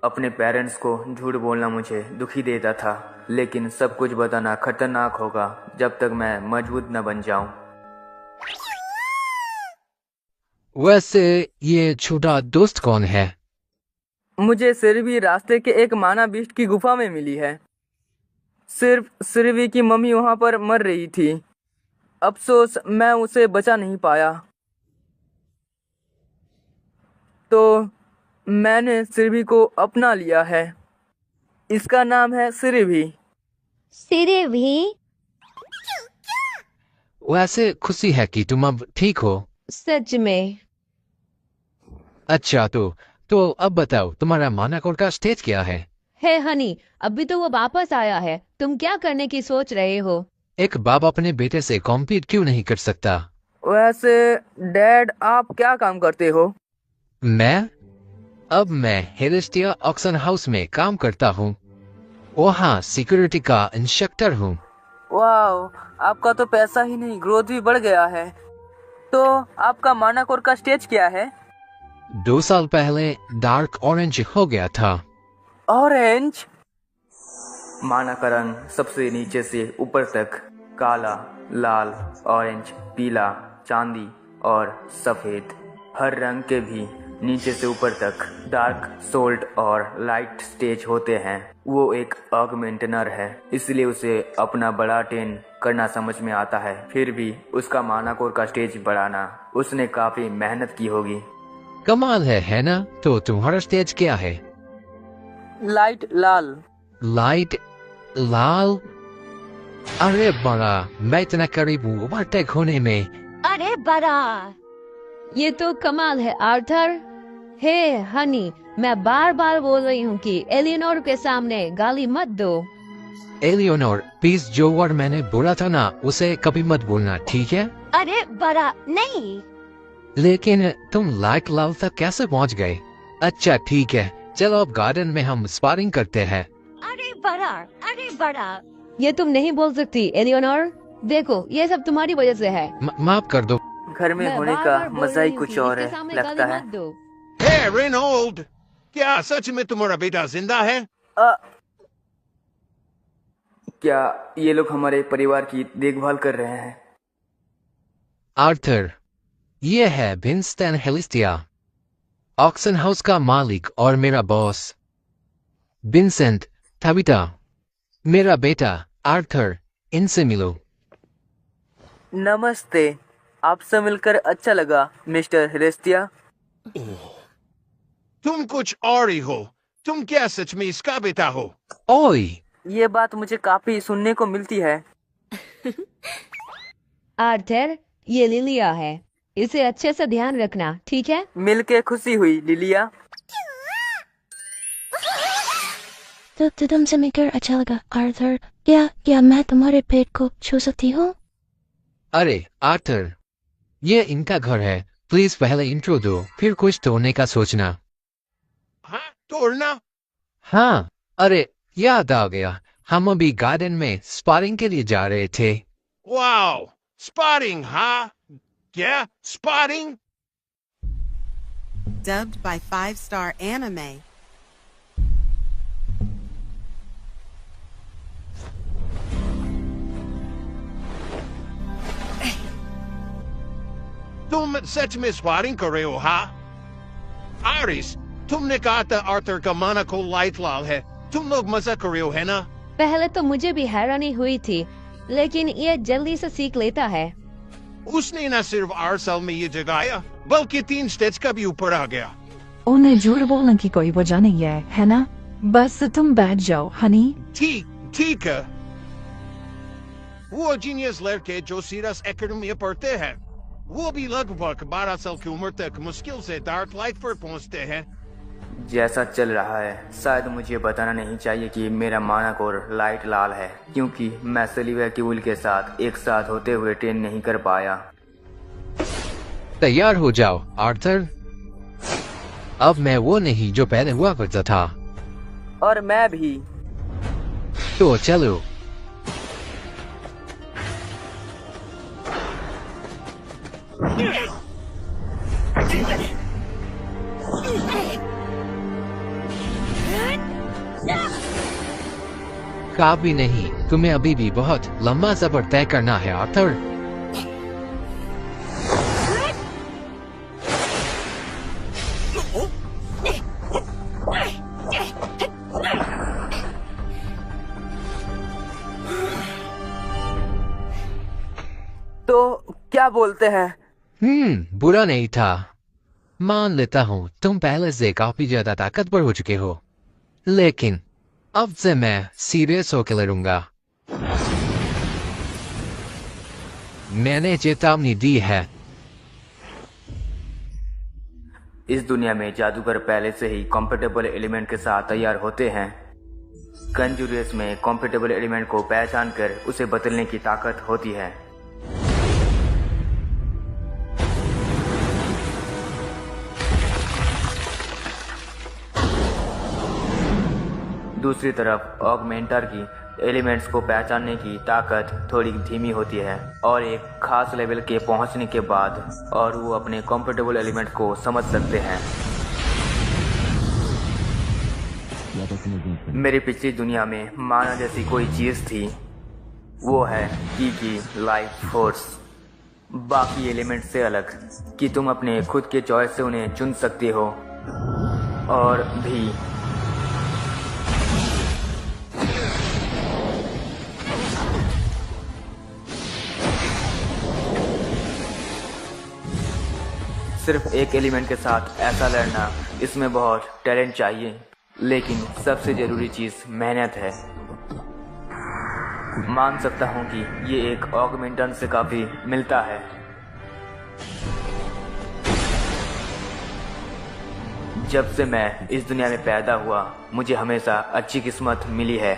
अपने पेरेंट्स को झूठ बोलना मुझे दुखी देता था, लेकिन सब कुछ बताना खतरनाक होगा जब तक मैं मजबूत न बन जाऊं। वैसे ये छोटा दोस्त कौन है? मुझे सिरवी रास्ते के एक माना बिस्ट की गुफा में मिली है। सिर्फ सिरवी की मम्मी वहां पर मर रही थी। अफसोस मैं उसे बचा नहीं पाया। तो मैंने सिरवी को अपना लिया है। इसका नाम है सिरवी। सिरवी? वैसे खुशी है कि तुम अब ठीक हो। सच में? अच्छा, तो अब बताओ तुम्हारा मानाकोर का स्टेज क्या है? हे हनी, अभी तो वो वापस आया है। तुम क्या करने की सोच रहे हो? एक बाप अपने बेटे से कॉम्पीट क्यों नहीं कर सकता? वैसे डैड, आप क्या काम करते हो? मैं हेलिस्टिया ऑक्सन हाउस में काम करता हूँ। वहाँ सिक्योरिटी का इंस्ट्रक्टर हूँ। वाह, आपका तो पैसा ही नहीं, ग्रोथ भी बढ़ गया है। तो आपका मानाकोर का स्टेज क्या है? 2 साल पहले डार्क ऑरेंज हो गया था। ऑरेंज? माना का रंग सबसे नीचे से ऊपर तक काला, लाल, ऑरेंज, पीला, चांदी और सफेद। हर रंग के भी नीचे से ऊपर तक डार्क, सोल्ट और लाइट स्टेज होते हैं। वो एक ऑगमेंटनर है, इसलिए उसे अपना बड़ा टेन करना समझ में आता है। फिर भी उसका मानाकोर का स्टेज बढ़ाना उसने काफी मेहनत की होगी। कमाल है ना? तो तुम्हारा स्टेज क्या है? लाइट लाल। लाइट लाल? अरे बड़ा, मैं इतना करीब हूँ ओवरटेक होने में। अरे बड़ा, ये तो कमाल है आर्थर। हे हनी, मैं बार बार बोल रही हूँ कि एलियनोर के सामने गाली मत दो। एलियनोर, प्लीज जो वर्ड मैंने बोला था ना उसे कभी मत बोलना, ठीक है? अरे बड़ा नहीं। लेकिन तुम लाइट लाल तक कैसे पहुँच गए? अच्छा ठीक है, चलो अब गार्डन में हम स्पारिंग करते हैं। अरे बड़ा, अरे बड़ा। ये तुम नहीं बोल सकती एलियनोर। देखो, ये सब तुम्हारी वजह से है। माफ कर दो। घर में होने का मजा ही कुछ और है लगता है। हे रेनोल्ड, क्या सच में तुम्हारा बेटा जिंदा है? क्या ये लोग हमारे परिवार की देखभाल कर रहे हैं? आर्थर, ये है विंस्टन हेलिस्टिया, ऑक्सन हाउस का मालिक और मेरा बॉस। विंसेंट, तबिता, मेरा बेटा आर्थर, इनसे मिलो। नमस्ते, आपसे मिलकर अच्छा लगा मिस्टर हेलिस्टिया। तुम कुछ और ही हो। तुम क्या सच में इसका बेटा हो? ओए, ये बात मुझे काफी सुनने को मिलती है। आर्थर, ये लिलिया है, इसे अच्छे से ध्यान रखना, ठीक है? मिलके खुशी हुई लिलिया। तो तुमसे मिलकर अच्छा लगा आर्थर। क्या मैं तुम्हारे पेट को छू सकती हूँ? अरे आर्थर, ये इनका घर है, प्लीज पहले इंट्रो दो, फिर कुछ तोड़ने का सोचना। हाँ, तोड़ना? हाँ, अरे याद आ गया, हम अभी गार्डन में स्पारिंग के लिए जा रहे थे। वाओ, स्पारिंग, हाँ? क्या sparring? Dubbed by 5-Star Anime. तुम सच में स्पारिंग कर रहे हो, हाँ? आरिस, तुमने कहा था आर्थर का माना को लाइट लाल है। तुम लोग मजा कर रहे हो, है ना? पहले तो मुझे भी हैरानी हुई थी, लेकिन ये जल्दी से सीख लेता है। उसने न सिर्फ 8 साल में ये जगाया, बल्कि 3 स्टेज का भी ऊपर आ गया। उन्हें झूठ बोलने की कोई वजह नहीं है ना? बस तुम बैठ जाओ हनी। ठीक है। वो जीनियस लड़के जो सीरस एकेडमी में पढ़ते हैं, वो भी लगभग 12 साल की उम्र तक मुश्किल से डार्क लाइट पर पहुंचते हैं। जैसा चल रहा है, शायद मुझे बताना नहीं चाहिए कि मेरा मानक और लाइट लाल है, क्योंकि मैं सिल्वर क्यूल के साथ एक साथ होते हुए ट्रेन नहीं कर पाया। तैयार हो जाओ आर्थर, अब मैं वो नहीं जो पहले हुआ करता था। और मैं भी। तो चलो। काफी नहीं, तुम्हें अभी भी बहुत लंबा सफर तय करना है आर्थर। तो क्या बोलते हैं? बुरा नहीं था। मान लेता हूँ तुम पहले से काफी ज्यादा ताकतवर हो चुके हो, लेकिन अब से मैं सीरियस होकर लड़ूंगा। मैंने चेतावनी दी है। इस दुनिया में जादूगर पहले से ही कॉम्पेटेबल एलिमेंट के साथ तैयार होते हैं। कंजूरियस में कॉम्पेटेबल एलिमेंट को पहचान कर उसे बदलने की ताकत होती है। दूसरी तरफ ऑगमेंटर की एलिमेंट्स को पहचानने की ताकत थोड़ी धीमी होती है और एक खास लेवल के पहुंचने के बाद और वो अपने कॉम्पेटेबल एलिमेंट को समझ सकते हैं। मेरी पिछली दुनिया में माना जैसी कोई चीज थी, वो है की लाइफ फोर्स। बाकी एलिमेंट से अलग कि तुम अपने खुद के चॉइस से उन्हें चुन सकते हो और भी सिर्फ एक एलिमेंट के साथ ऐसा लड़ना, इसमें बहुत टैलेंट चाहिए। लेकिन सबसे ज़रूरी चीज़ मेहनत है। मान सकता हूँ कि ये एक ऑगमेंटन से काफ़ी मिलता है। जब से मैं इस दुनिया में पैदा हुआ, मुझे हमेशा अच्छी किस्मत मिली है।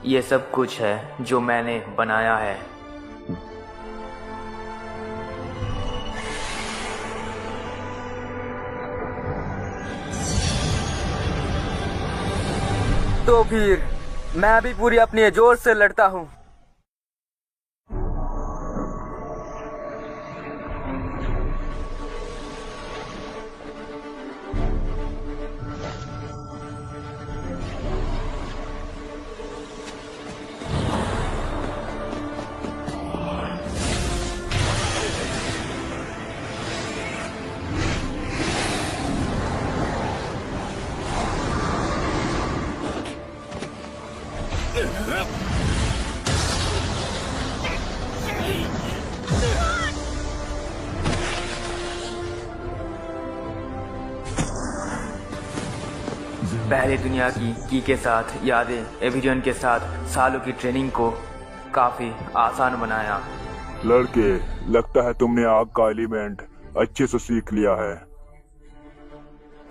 ये सब कुछ है जो मैंने बनाया है। तो फिर मैं भी पूरी अपनी जोर से लड़ता हूँ। पहले दुनिया की के साथ यादें एविजन के साथ सालों की ट्रेनिंग को काफी आसान बनाया। लड़के, लगता है तुमने आग का एलिमेंट अच्छे से सीख लिया है।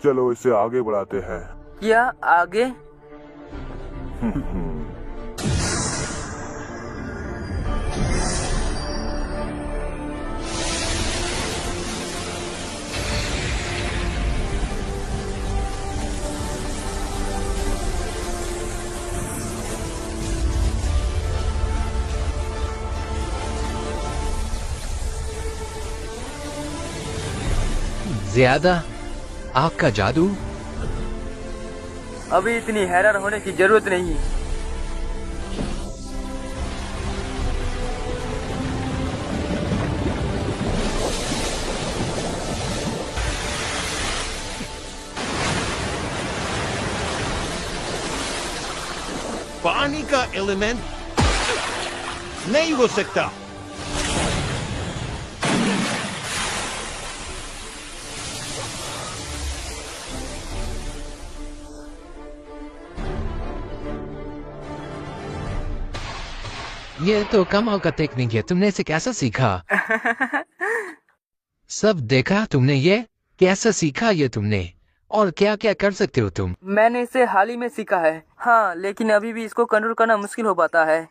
चलो इसे आगे बढ़ाते हैं। क्या आगे? ज्यादा आग का जादू? अभी इतनी हैरान होने की जरूरत नहीं। पानी का एलिमेंट नहीं हो सकता। ये तो कमाल का टेक्निक है। तुमने इसे कैसा सीखा? सब देखा तुमने? ये कैसा सीखा ये तुमने? और क्या क्या कर सकते हो तुम? मैंने इसे हाल ही में सीखा है। हाँ, लेकिन अभी भी इसको कंट्रोल करना मुश्किल हो पाता है।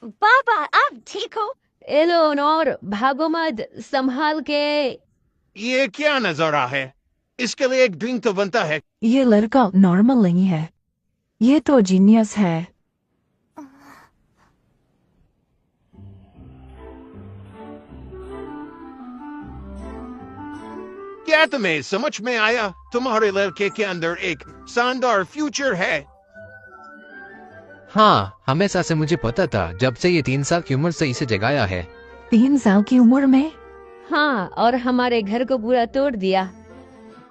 पापा आप ठीक हो? एलेनोर, भागो मत, संभाल के। ये क्या नजारा है? इसके लिए एक ड्रिंक तो बनता है। ये लड़का नॉर्मल नहीं है, ये तो जीनियस है। क्या तुम्हें समझ में आया? तुम्हारे लड़के के अंदर एक शानदार फ्यूचर है। हाँ, हमेशा से मुझे पता था, जब से ये 3 साल की उम्र से इसे जगाया है। 3 साल की उम्र में? हाँ, और हमारे घर को पूरा तोड़ दिया।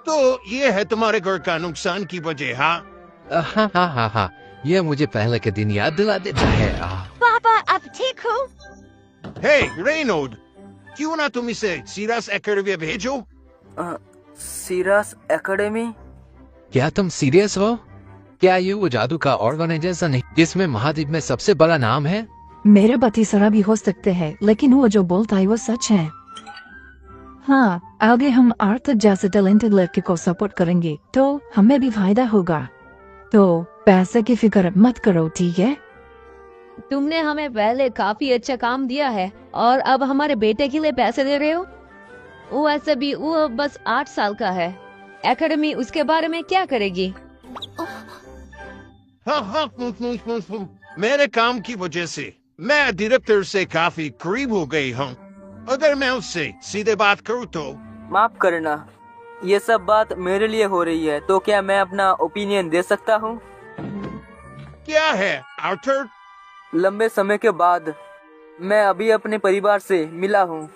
तो ये है तुम्हारे घर का नुकसान की वजह? हाँ हाँ हाँ हाँ हाँ, ये मुझे पहले के दिन याद दिला देता है। पापा आप ठीक हो? हे रेनोड, क्यों ना तुम इसे सीरास एकेडमी भेजो? सीरास एकेडमी? क्या तुम सीरियस हो? क्या ये वो जादू का ऑर्गेनाइजेशन नहीं जिसमें महाद्वीप में सबसे बड़ा नाम है? मेरे बतीसरा भी हो सकते हैं, लेकिन वो जो बोलता है वो सच है। हाँ, आगे हम आर्थर जैसे टैलेंटेड लड़के को सपोर्ट करेंगे तो हमें भी फायदा होगा। तो पैसे की फिक्र मत करो, ठीक है? तुमने हमें पहले काफी अच्छा काम दिया है और अब हमारे बेटे के लिए पैसे दे रहे हो? वो ऐसे भी वो बस 8 साल का है। एकेडमी उसके बारे में क्या करेगी? हाँ, मेरे काम की वजह से मैं डायरेक्टर से काफी करीब हो गई हूँ। अगर मैं उससे सीधे बात करूँ तो। माफ करना, ये सब बात मेरे लिए हो रही है, तो क्या मैं अपना ओपिनियन दे सकता हूँ? क्या है आर्थर? लंबे समय के बाद मैं अभी अपने परिवार से मिला हूँ।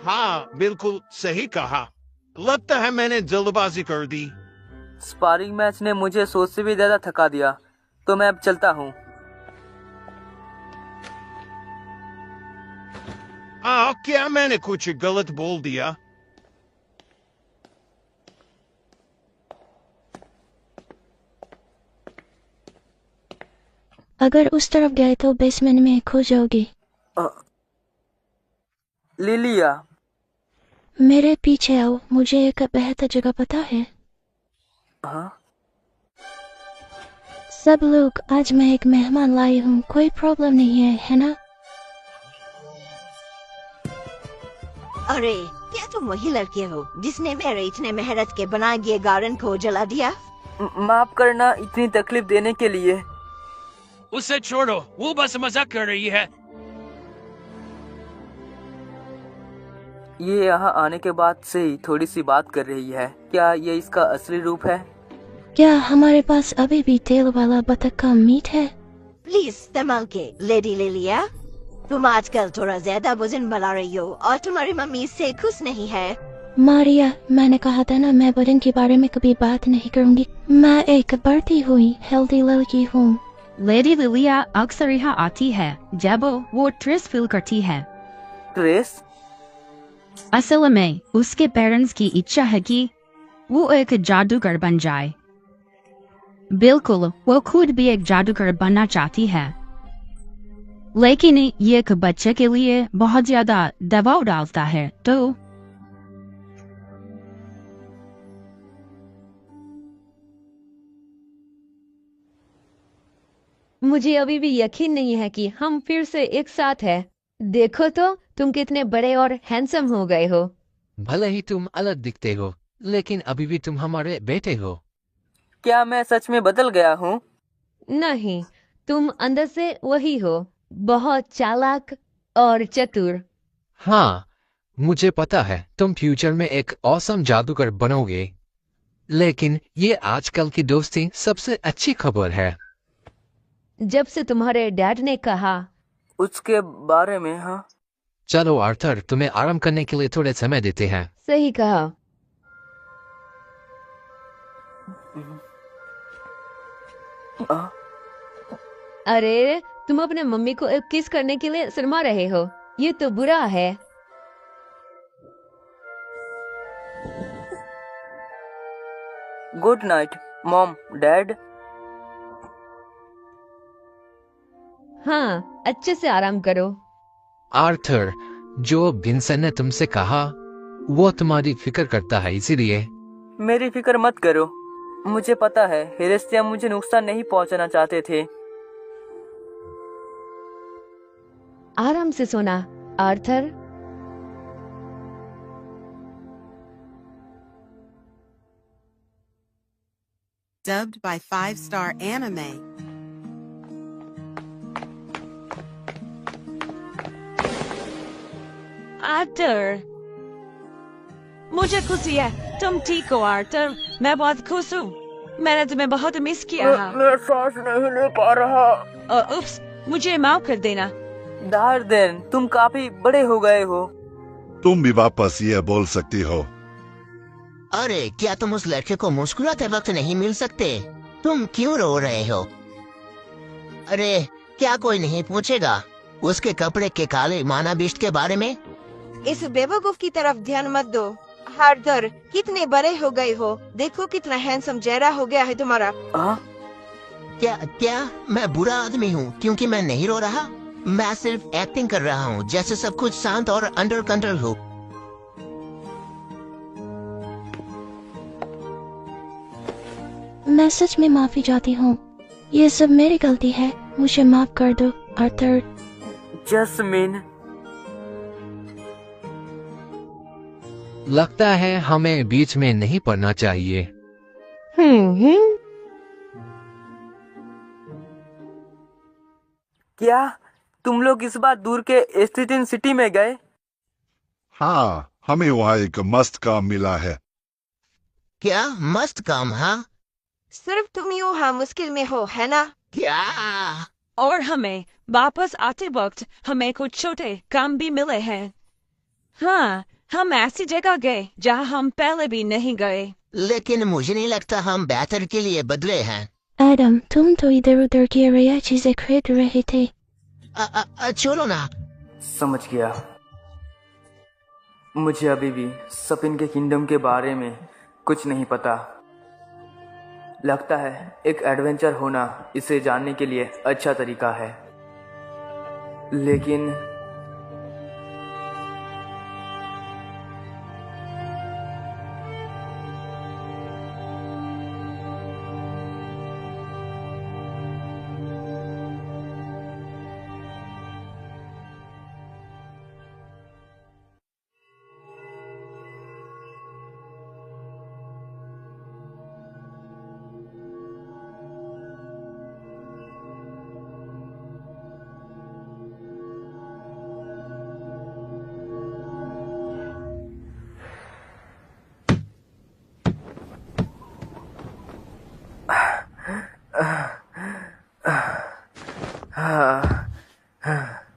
हाँ, बिल्कुल सही कहा। लगता है मैंने जल्दबाजी कर दी। स्पारिंग मैच ने मुझे सोच से भी ज्यादा थका दिया, तो मैं अब चलता हूँ। क्या मैंने कुछ गलत बोल दिया? अगर उस तरफ गए तो बेसमेंट में खो जाओगी। लिलिया, मेरे पीछे आओ, मुझे एक बेहतर जगह पता है। हाँ? सब लोग, आज मैं एक मेहमान लाई हूँ, कोई प्रॉब्लम नहीं है ना? अरे क्या तुम वही लड़के हो जिसने मेरे इतने मेहनत के बनाए गए गार्डन को जला दिया? माफ करना इतनी तकलीफ देने के लिए। उसे छोड़ो, वो बस मजाक कर रही है। ये यहाँ आने के बाद से ही थोड़ी सी बात कर रही है। क्या ये इसका असली रूप है? क्या हमारे पास अभी भी तेल वाला बतख का मीट है? प्लीज इस्तेमाल के लेडी लिलिया, तुम आजकल थोड़ा ज्यादा वजन बढ़ा रही हो और तुम्हारी मम्मी इससे खुश नहीं है। मारिया, मैंने कहा था ना, मैं वजन के बारे में कभी बात नहीं करूंगी। मैं एक बढ़ती हुई हेल्दी लड़की हूँ। लेडी लिलिया अक्सर यहाँ आती है जब वो स्ट्रेस फील करती है। स्ट्रेस? असल में उसके पेरेंट्स की इच्छा है कि वो एक जादूगर बन जाए। बिल्कुल, वो खुद भी एक जादूगर बनना चाहती है, लेकिन ये एक बच्चे के लिए बहुत ज्यादा दबाव डालता है। तो मुझे अभी भी यकीन नहीं है कि हम फिर से एक साथ हैं। देखो तो, तुम कितने बड़े और हैंडसम हो गए हो। भले ही तुम अलग दिखते हो, लेकिन अभी भी तुम हमारे बेटे हो। क्या मैं सच में बदल गया हूँ? नहीं, तुम अंदर से वही हो, बहुत चालाक और चतुर। हाँ, मुझे पता है तुम फ्यूचर में एक ऑसम जादूगर बनोगे, लेकिन ये आजकल की दोस्ती सबसे अच्छी खबर है। जब से तुम्हारे डैड ने कहा उसके बारे में। हाँ, चलो आर्थर, तुम्हें आराम करने के लिए थोड़े समय देते हैं। सही कहा। अरे, तुम अपने मम्मी को एक किस करने के लिए शर्मा रहे हो, ये तो बुरा है। Good night mom, dad. हाँ, अच्छे से आराम करो। आर्थर, जो विंसेंट ने तुमसे कहा वो तुम्हारी फिक्र करता है, इसीलिए। मेरी फिक्र मत करो, मुझे पता है हेरेस्टिया मुझे नुकसान नहीं पहुंचाना चाहते थे। आराम से सोना Arthur. Dubbed by 5-Star Anime. आर्टर, मुझे खुशी है तुम ठीक हो आर्टर। मैं बहुत खुश हूँ, मैंने तुम्हें बहुत मिस किया है। मैं सांस नहीं ले पा रहा। उप्स, मुझे माफ कर देना। दार्देन, तुम काफी बड़े हो गए हो। तुम भी वापस ये बोल सकती हो। अरे क्या तुम उस लड़के को मुस्कुराते वक्त नहीं मिल सकते? तुम क्यों रो रहे हो? अरे क्या कोई नहीं पूछेगा उसके कपड़े के काले माना बिस्ट के बारे में? इस बेवकूफ की तरफ ध्यान मत दो। हार्दर, कितने बड़े हो गए हो, देखो कितना हैंडसम चेहरा हो गया है तुम्हारा। क्या मैं बुरा आदमी हूँ क्योंकि मैं नहीं रो रहा? मैं सिर्फ एक्टिंग कर रहा हूँ, जैसे सब कुछ शांत और अंडर कंट्रोल हो। मैं सच में माफी चाहती हूँ, ये सब मेरी गलती है, मुझे माफ कर दो आर्थर। जस्मिन, लगता है हमें बीच में नहीं पड़ना चाहिए। क्या तुम लोग इस बार दूर के एस्टिटिन सिटी में गए? हाँ, हमें वहाँ एक मस्त काम मिला है। क्या मस्त काम? हाँ, सिर्फ तुम ही वहाँ मुश्किल में हो, है ना? क्या? और हमें वापस आते वक्त हमें कुछ छोटे काम भी मिले हैं। हाँ, हम ऐसी जगह गए जहाँ हम पहले भी नहीं गए। लेकिन मुझे नहीं लगता हम बेहतर के लिए बदले हैं। एडम, तुम तो इधर उधर की रही चीजें खरीद रहे थे। छोड़ो ना। समझ गया। मुझे अभी भी सपिन के किंगडम के बारे में कुछ नहीं पता। लगता है एक एडवेंचर होना इसे जानने के लिए अच्छा तरीका है, लेकिन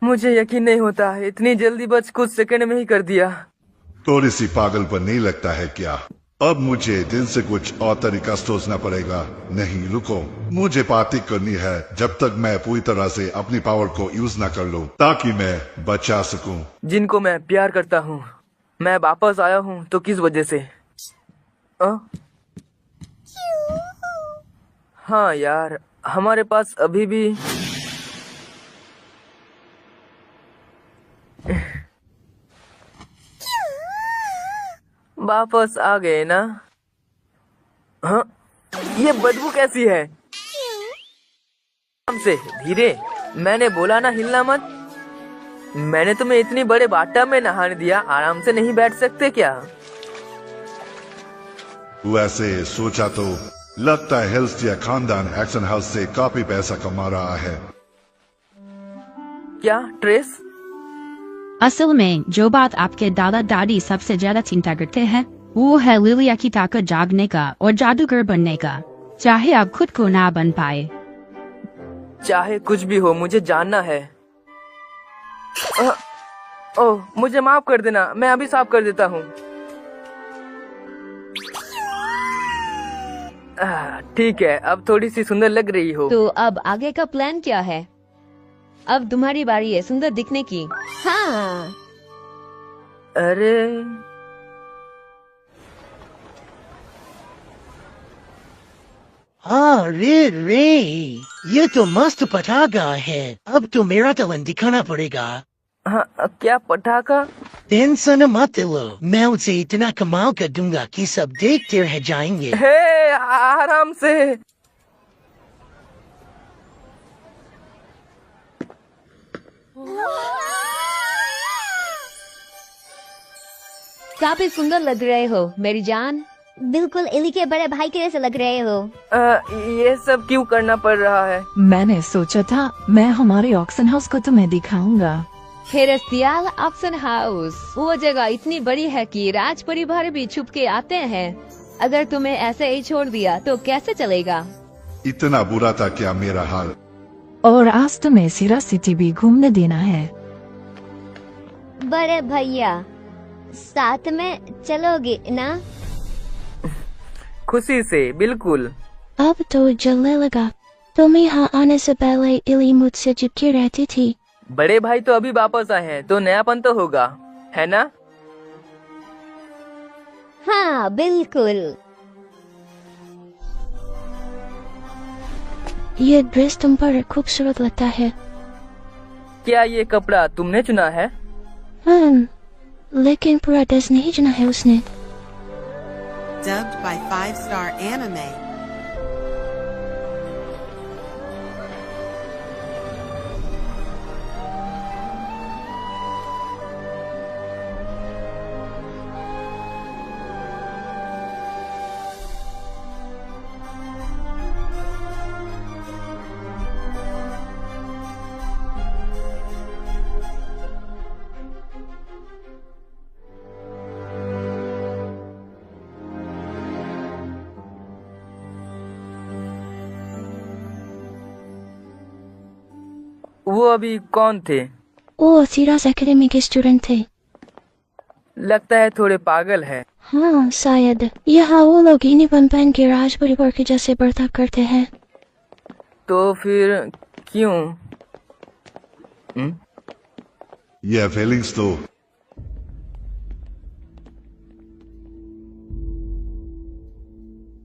मुझे यकीन नहीं होता, इतनी जल्दी बस कुछ सेकंड में ही कर दिया। थोड़ी सी पागलपन नहीं लगता है क्या? अब मुझे दिल से कुछ और तरीका सोचना पड़ेगा। नहीं रुको, मुझे पार्टी करनी है जब तक मैं पूरी तरह से अपनी पावर को यूज ना कर लूं, ताकि मैं बचा सकूं जिनको मैं प्यार करता हूँ। मैं वापस आया हूँ तो किस वजह से? हाँ यार, हमारे पास अभी भी वापस आ गए ना? हाँ, ये बदबू कैसी है? हमसे धीरे, मैंने बोला ना हिलना मत। मैंने तुम्हें इतनी बड़े बाथटब में नहाने दिया, आराम से नहीं बैठ सकते क्या? वैसे सोचा तो लगता है हेल्स्टिया खानदान एक्शन हाउस से काफी पैसा कमा रहा है। क्या ट्रेस? असल में जो बात आपके दादा दादी सबसे ज्यादा चिंता करते हैं वो है लिलिया की ताकत जागने का और जादूगर बनने का, चाहे आप खुद को ना बन पाए। चाहे कुछ भी हो, मुझे जानना है। ओह, मुझे माफ कर देना, मैं अभी साफ कर देता हूँ। ठीक है, अब थोड़ी सी सुंदर लग रही हो। तो अब आगे का प्लान क्या है? अब तुम्हारी बारी है सुंदर दिखने की। हाँ। अरे रे ये तो मस्त पटाखा है। अब तो मेरा टैलेंट दिखाना पड़ेगा। हाँ, क्या पटाखा? टेंशन मत लो, मैं उसे इतना कमाल कर दूंगा कि सब देखते रह जाएंगे। हे, आराम से। काफी सुंदर लग रहे हो मेरी जान। बिल्कुल इली के बड़े भाई के जैसे लग रहे हो। ये सब क्यों करना पड़ रहा है? मैंने सोचा था मैं हमारे ऑक्शन हाउस को तुम्हें दिखाऊंगा। हेरस्तियाल ऑक्शन हाउस वो जगह इतनी बड़ी है कि राज परिवार भी छुप के आते हैं। अगर तुम्हें ऐसे ही छोड़ दिया तो कैसे चलेगा? इतना बुरा था क्या मेरा हाल? और आज तुम्हें सिरा सिटी भी घूमने देना है। बड़े भैया साथ में चलोगे ना? खुशी से, बिल्कुल। अब तो जलने लगा। तुम यहाँ आने से पहले इली मुझसे चिपकी रहती थी। बड़े भाई तो अभी वापस आए हैं तो नयापन तो होगा, है ना? हाँ बिल्कुल। ये ड्रेस तुम पर खूबसूरत लगता है। क्या ये कपड़ा तुमने चुना है? हाँ, लेकिन पूरा ड्रेस नहीं चुना है उसने। Dubbed by 5-Star Anime. वो अभी कौन थे? वो सीरास एकेडमी के स्टूडेंट थे। लगता है थोड़े पागल है। हाँ शायद। यहाँ वो लोग यूनिफॉर्म पहन के राज परिवार के जैसे बर्ताव करते हैं। तो फिर क्यों? ये फीलिंग्स तो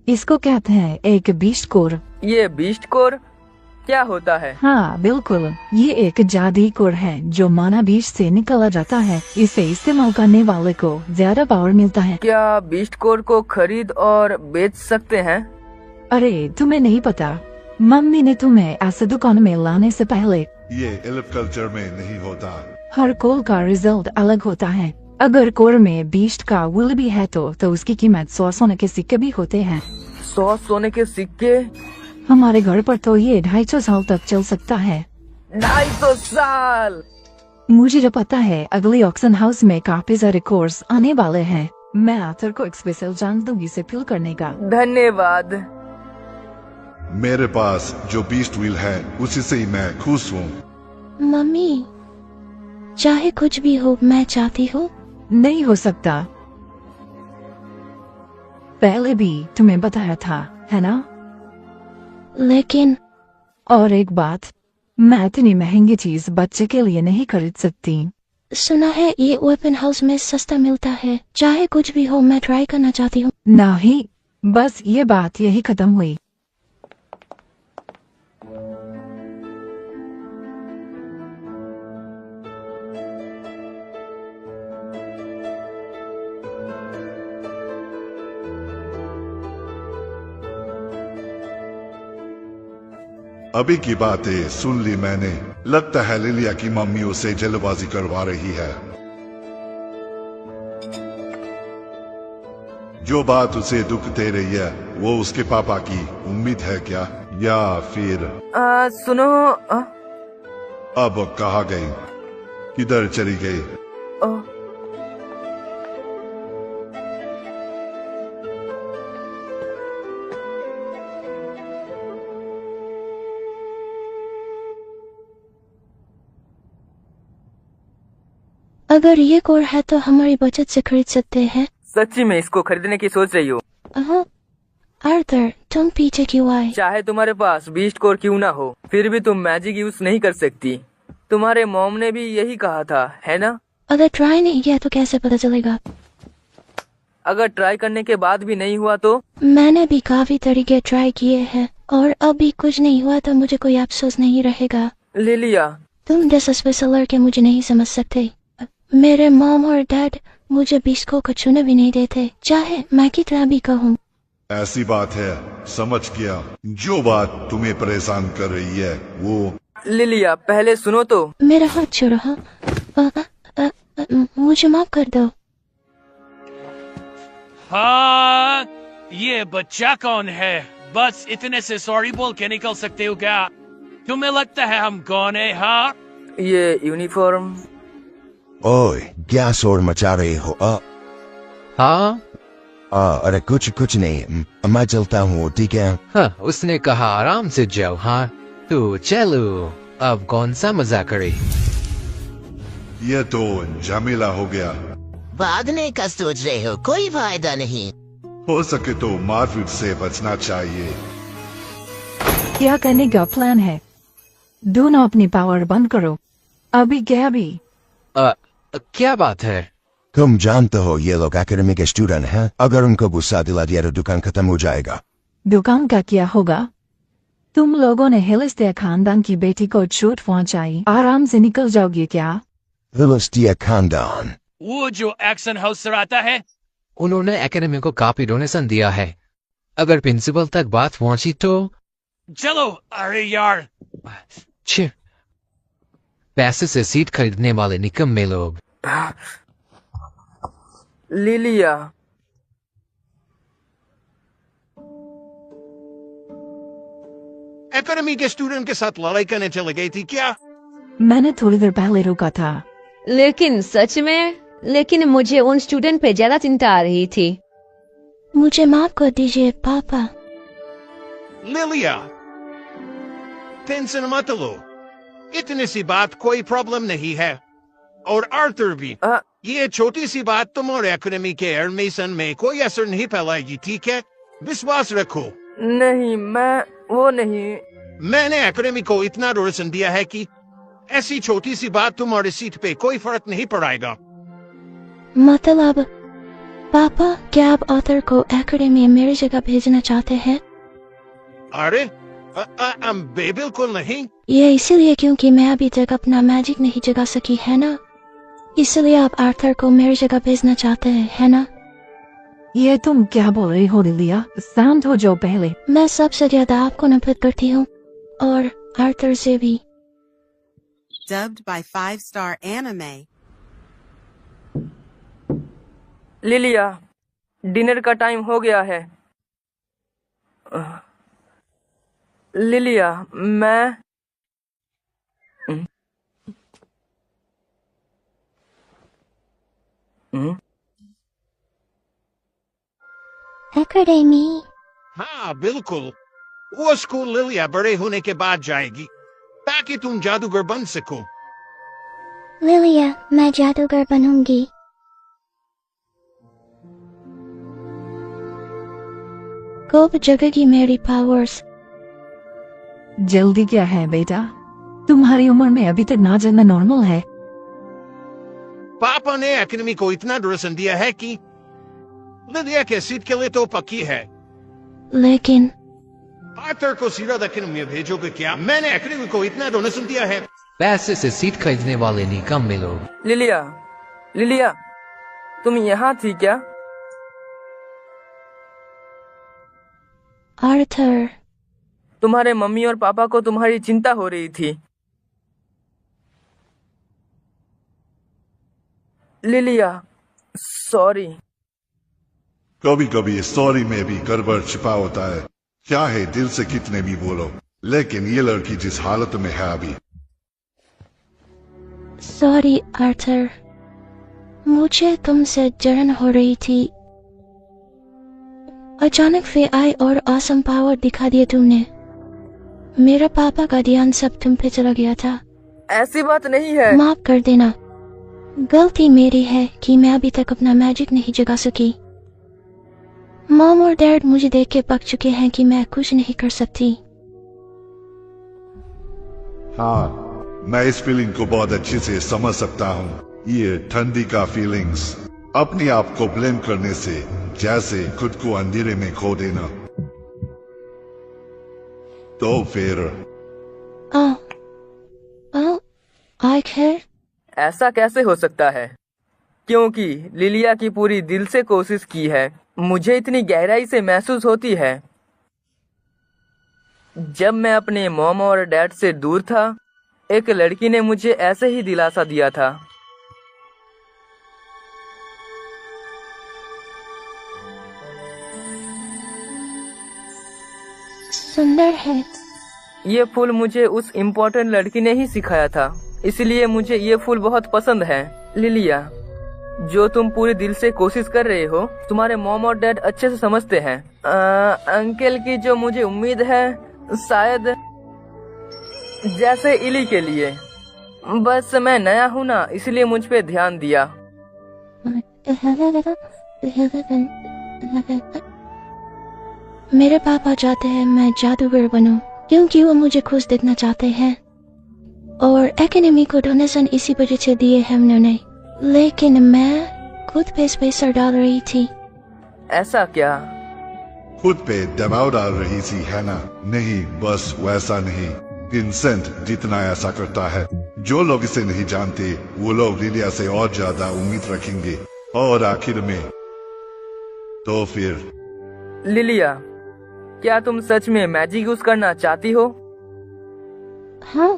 इसको कहते हैं एक बीस्ट कोर। ये बीस्ट कोर क्या होता है? हाँ बिल्कुल, ये एक जादुई कोर है जो माना बीस्ट से निकाला जाता है। इसे इस्तेमाल करने वाले को ज्यादा पावर मिलता है। क्या बीस्ट कोर को खरीद और बेच सकते हैं? अरे तुम्हें नहीं पता, मम्मी ने तुम्हें ऐसे दुकान में लाने से पहले। ये एलिफ कल्चर में नहीं होता। हर कोर का रिजल्ट अलग होता है। अगर कोर में बीस्ट का विल भी है तो उसकी कीमत 100 सोने के सिक्के भी होते हैं। 100 सोने के सिक्के? हमारे घर पर तो ये 250 साल तक चल सकता है। 250 साल? मुझे जो पता है अगले ऑक्शन हाउस में काफी सारे कोर्स आने वाले हैं। मैं आतर को एक स्पेशल चांस दूंगी इसे फिल करने का। धन्यवाद। मेरे पास जो बीस्ट व्हील है उसी से ही मैं खुश हूँ। मम्मी, चाहे कुछ भी हो मैं चाहती हूँ। नहीं हो सकता, पहले भी तुम्हें बताया था, है ना? लेकिन और एक बात, मैं इतनी महंगी चीज बच्चे के लिए नहीं खरीद सकती। सुना है ये ओपन हाउस में सस्ता मिलता है। चाहे कुछ भी हो मैं ट्राई करना चाहती हूँ। नहीं, बस ये बात यही खत्म हुई। अभी की बातें सुन ली मैंने। लगता है लिलिया की मम्मी उसे जल्दबाजी करवा रही है। जो बात उसे दुख दे रही है वो उसके पापा की उम्मीद है क्या, या फिर सुनो। अब कहाँ गई, किधर चली गई? अगर ये कोर है तो हमारी बचत से खरीद सकते हैं। सच्ची में इसको खरीदने की सोच रही हो? आर्थर, तुम पीछे क्यों आए? चाहे तुम्हारे पास बीस्ट कोर क्यों ना हो, फिर भी तुम मैजिक यूज नहीं कर सकती। तुम्हारे मॉम ने भी यही कहा था, है ना? अगर ट्राई नहीं किया तो कैसे पता चलेगा? अगर ट्राई करने के बाद भी नहीं हुआ तो? मैंने भी काफी तरीके ट्राई किए हैं और अभी कुछ नहीं हुआ तो मुझे कोई अफसोस नहीं रहेगा। लिलिया, तुम जैसा स्पेशल लड़के मुझे नहीं समझ सकते। मेरे मॉम और डैड मुझे बिस्को को छूने भी नहीं देते, चाहे मैं कितना भी कहूँ। ऐसी बात है, समझ गया। जो बात तुम्हें परेशान कर रही है वो। लिलिया, पहले सुनो तो। मेरा हाथ छोड़ो। हाँ, मुझे माफ कर दो। हाँ, ये बच्चा कौन है? बस इतने से सॉरी बोल के निकल सकते हो क्या? तुम्हें लगता है हम कौन है? हाँ, ये यूनिफॉर्म। ओए, क्या शोर मचा रहे हो? हाँ? अरे कुछ नहीं, मैं चलता हूँ, ठीक है? हाँ, उसने कहा आराम से जाओ। हाँ तो चलो, अब कौन सा मजा करे? ये तो झमेला हो गया। भागने का सोच रहे हो, कोई फायदा नहीं। हो सके तो मारपीट से बचना चाहिए। क्या करने का प्लान है? दोनों अपनी पावर बंद करो। अभी क्या भी? क्या बात है? तुम जानते हो ये लोग एकेडमी के स्टूडेंट हैं। अगर उनको गुस्सा दिला दिया तो दुकान खत्म हो जाएगा। दुकान का क्या होगा? तुम लोगों ने हिलिस्टिया खानदान की बेटी को चोट पहुंचाई, आराम से निकल जाओगे क्या? हिलिस्टिया खानदान? वो जो एक्शन हाउस से आता है, उन्होंने एकेडमी को काफी डोनेशन दिया है। अगर प्रिंसिपल तक बात पहुंची तो? चलो। अरे यार, पैसे से सीट खरीदने वाले निकम्मे लोग। लिलिया, एकेडमी के स्टूडेंट के साथ लड़ाई करने चले गई थी क्या? मैंने थोड़ी देर पहले रुका था। लेकिन सच में? लेकिन मुझे उन स्टूडेंट पे ज्यादा चिंता आ रही थी। मुझे माफ कर दीजिए पापा। लिलिया, टेंशन मत लो, इतनी सी बात, कोई प्रॉब्लम नहीं है। और आर्थर भी, ये छोटी सी बात तुम्हारे एकेडमी के एडमिशन में कोई असर नहीं फैलाएगी, ठीक है? विश्वास रखो। नहीं, मैं वो नहीं। मैंने एकेडमी को इतना रोशन दिया है कि ऐसी छोटी सी बात तुम्हारे सीट पे कोई फर्क नहीं पड़ेगा। मतलब पापा, क्या आप ऑथर को एकेडमी में मेरी जगह भेजना चाहते हैं? अरे बिल्कुल नहीं। ये इसीलिए क्योंकि मैं अभी तक अपना मैजिक नहीं जगा सकी है ना, इसलिए आप आर्थर को मेरी जगह भेजना चाहते हैं है ना? ये तुम क्या बोल रही हो लिलिया? शांत हो जाओ पहले। मैं सबसे ज्यादा आपको नफरत करती हूँ और आर्थर से भी। Dubbed by 5-star anime. Lilia, dinner का टाइम हो गया है। लिलिया, मैं एकेडमी। हाँ बिल्कुल, वो स्कूल लिलिया बड़े होने के बाद जाएगी ताकि तुम जादूगर बन सको। लिलिया, मैं जादूगर बनूंगी। कब जगेगी मेरी पावर्स? जल्दी क्या है बेटा, तुम्हारी उम्र में अभी तक ना जानना नॉर्मल है। पापा ने एकेडमी को इतना रोशन दिया है कि लिलिया के सीट के लिए तो पक्की है। लेकिन आर्थर को सीधा एकेडमी में भेजोगे क्या? मैंने एकेडमी को इतना डोनेशन दिया है। पैसे से सीट खरीदने वाले निकम्मे लोग। लिलिया, लिलिया, तुम यहाँ थी क्या? आर्थर, तुम्हारे मम्मी और पापा को तुम्हारी चिंता हो रही थी। लिलिया, सॉरी। कभी कभी सॉरी में भी गड़बड़ छिपा होता है, चाहे दिल से कितने भी बोलो। लेकिन ये लड़की जिस हालत में है अभी। सॉरी आर्थर, मुझे तुमसे जलन हो रही थी। अचानक फे आई और ऑसम पावर दिखा दिए तुमने। मेरा पापा का ध्यान सब तुम पे चला गया था। ऐसी बात नहीं है। माफ कर देना, गलती मेरी है कि मैं अभी तक अपना मैजिक नहीं जगा सकी। मॉम और डैड मुझे देख के पक चुके हैं कि मैं कुछ नहीं कर सकती। हाँ, मैं इस फीलिंग को बहुत अच्छे से समझ सकता हूँ। ये ठंडी का फीलिंग्स, अपने आप को ब्लेम करने से जैसे खुद को अंधेरे में खो देना। तो फिर ऐसा कैसे हो सकता है? क्योंकि लिलिया की पूरी दिल से कोशिश की है। मुझे इतनी गहराई से महसूस होती है। जब मैं अपने मॉम और डैड से दूर था, एक लड़की ने मुझे ऐसे ही दिलासा दिया था। सुंदर है। ये फूल मुझे उस इम्पोर्टेंट लड़की ने ही सिखाया था, इसलिए मुझे ये फूल बहुत पसंद है। लिलिया, जो तुम पूरे दिल से कोशिश कर रहे हो, तुम्हारे मॉम और डैड अच्छे से समझते हैं। अंकल की जो मुझे उम्मीद है, शायद जैसे इली के लिए। बस मैं नया हूँ ना, इसलिए मुझ पे ध्यान दिया। मेरे पापा चाहते हैं मैं जादूगर बनूं, क्योंकि वो मुझे खुश देखना चाहते हैं। और एकेडमी को डोनेशन इसी वजह से दिए हैं उन्होंने। लेकिन मैं खुद पे पैसा डाल रही थी। ऐसा क्या? खुद पे दबाव डाल रही थी है ना? नहीं, बस वैसा नहीं। विंसेंट जितना ऐसा करता है, जो लोग इसे नहीं जानते वो लोग लिलिया से और ज्यादा उम्मीद रखेंगे। और आखिर में तो फिर लिलिया, क्या तुम सच में मैजिक यूज करना चाहती हो? हाँ।